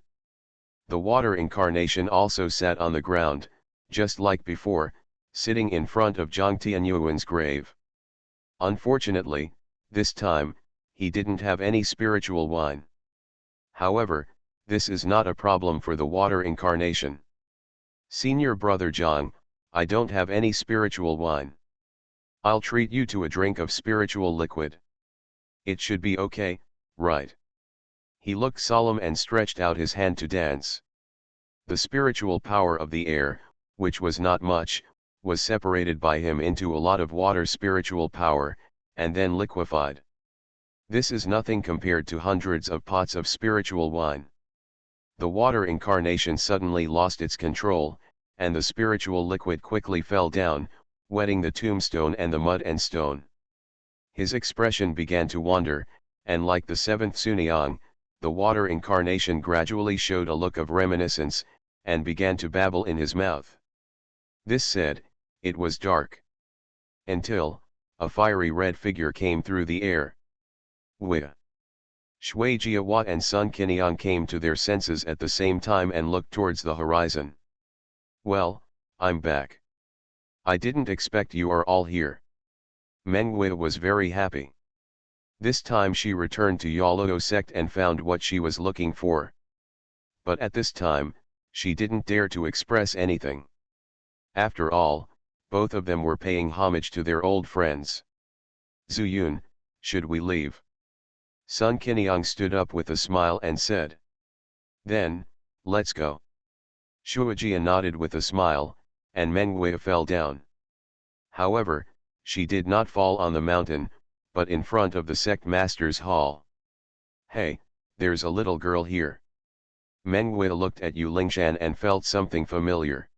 The water incarnation also sat on the ground, just like before, sitting in front of Zhang Tianyuan's grave. Unfortunately, this time, he didn't have any spiritual wine. However, this is not a problem for the water incarnation. "Senior brother Zhang, I don't have any spiritual wine. I'll treat you to a drink of spiritual liquid. It should be okay, right?" He looked solemn and stretched out his hand to dance. The spiritual power of the air, which was not much, was separated by him into a lot of water spiritual power, and then liquefied. This is nothing compared to hundreds of pots of spiritual wine. The water incarnation suddenly lost its control, and the spiritual liquid quickly fell down, wetting the tombstone and the mud and stone. His expression began to wander, and like the seventh Suniang, the water incarnation gradually showed a look of reminiscence, and began to babble in his mouth. This said, it was dark. Until, a fiery red figure came through the air. Wia. Shui Jiahua and Sun Qiniang came to their senses at the same time and looked towards the horizon. "Well, I'm back. I didn't expect you are all here." Meng Wei was very happy. This time she returned to Yaluo sect and found what she was looking for. But at this time, she didn't dare to express anything. After all, both of them were paying homage to their old friends. "Zuyun, should we leave?" Sun Qiniang stood up with a smile and said. "Then, let's go." Shuajia nodded with a smile, and Meng Wei fell down. However, she did not fall on the mountain, but in front of the sect master's hall. "Hey, there's a little girl here." Meng Wei looked at Yu Lingshan and felt something familiar.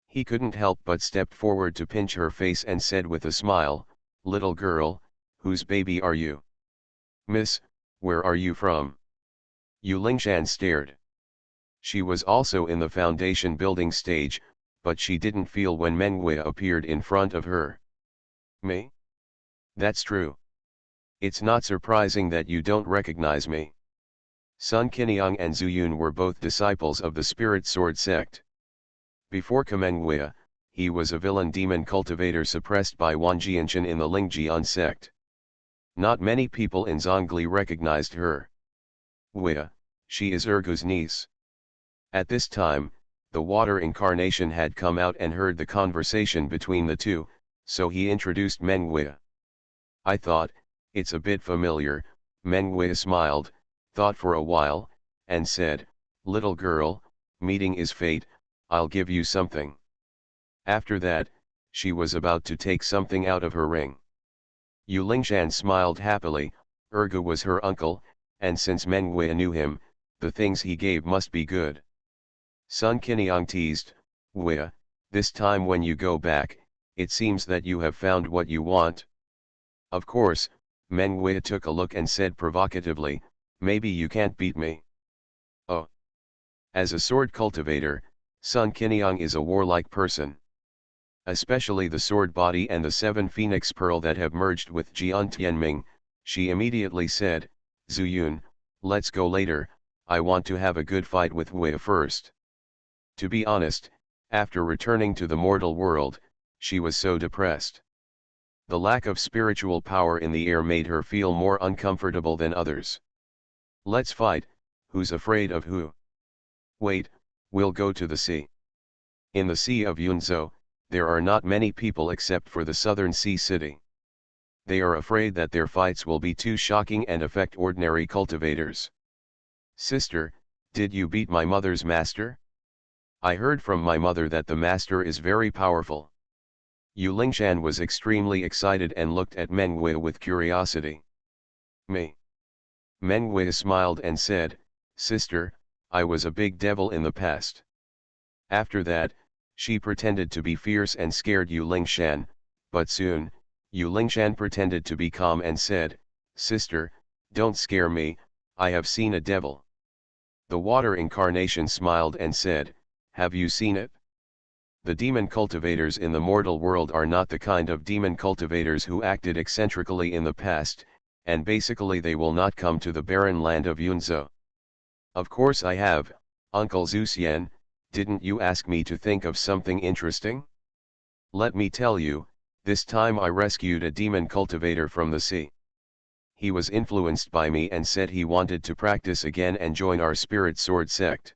He couldn't help but step forward to pinch her face and said with a smile, "Little girl, whose baby are you?" "Miss, where are you from?" Yu Lingshan stared. She was also in the foundation building stage, but she didn't feel when Meng Wei appeared in front of her. "Me? That's true. It's not surprising that you don't recognize me." Sun Qiniang and Zuyun were both disciples of the Spirit Sword sect. Before Meng Wei, he was a villain demon cultivator suppressed by Wan Jianshan in the Lingjian sect. Not many people in Zhongli recognized her. "Wei, she is Ergu's niece." At this time, the water incarnation had come out and heard the conversation between the two, so he introduced Meng Wei. "I thought, it's a bit familiar." Meng Wei smiled, thought for a while, and said, "Little girl, meeting is fate, I'll give you something." After that, she was about to take something out of her ring. Yu Lingshan smiled happily. Ergu was her uncle, and since Meng Wei knew him, the things he gave must be good. Sun Qiniang teased, "Wei, This time when you go back, it seems that you have found what you want. Of course, Meng Wei took a look and said provocatively, maybe you can't beat me. Oh. As a sword cultivator, Sun Qinyang is a warlike person. Especially the sword body and the 7 phoenix pearl that have merged with Jian Tianming, she immediately said, Zuyun, let's go later, I want to have a good fight with Wei first. To be honest, after returning to the mortal world, she was so depressed. The lack of spiritual power in the air made her feel more uncomfortable than others. Let's fight, who's afraid of who? Wait, we'll go to the sea. In the Sea of Yunzhou, there are not many people except for the southern sea city. They are afraid that their fights will be too shocking and affect ordinary cultivators. Sister, did you beat my mother's master? I heard from my mother that the master is very powerful. Yu Lingshan was extremely excited and looked at Meng Wei with curiosity. Me. Meng Wei smiled and said, Sister, I was a big devil in the past. After that, she pretended to be fierce and scared Yu Lingshan, but soon, Yu Lingshan pretended to be calm and said, Sister, don't scare me, I have seen a devil. The water incarnation smiled and said, have you seen it? The demon cultivators in the mortal world are not the kind of demon cultivators who acted eccentrically in the past, and basically they will not come to the barren land of Yunzhou. Of course I have, Uncle Zuxian, didn't you ask me to think of something interesting? Let me tell you, this time I rescued a demon cultivator from the sea. He was influenced by me and said he wanted to practice again and join our spirit sword sect.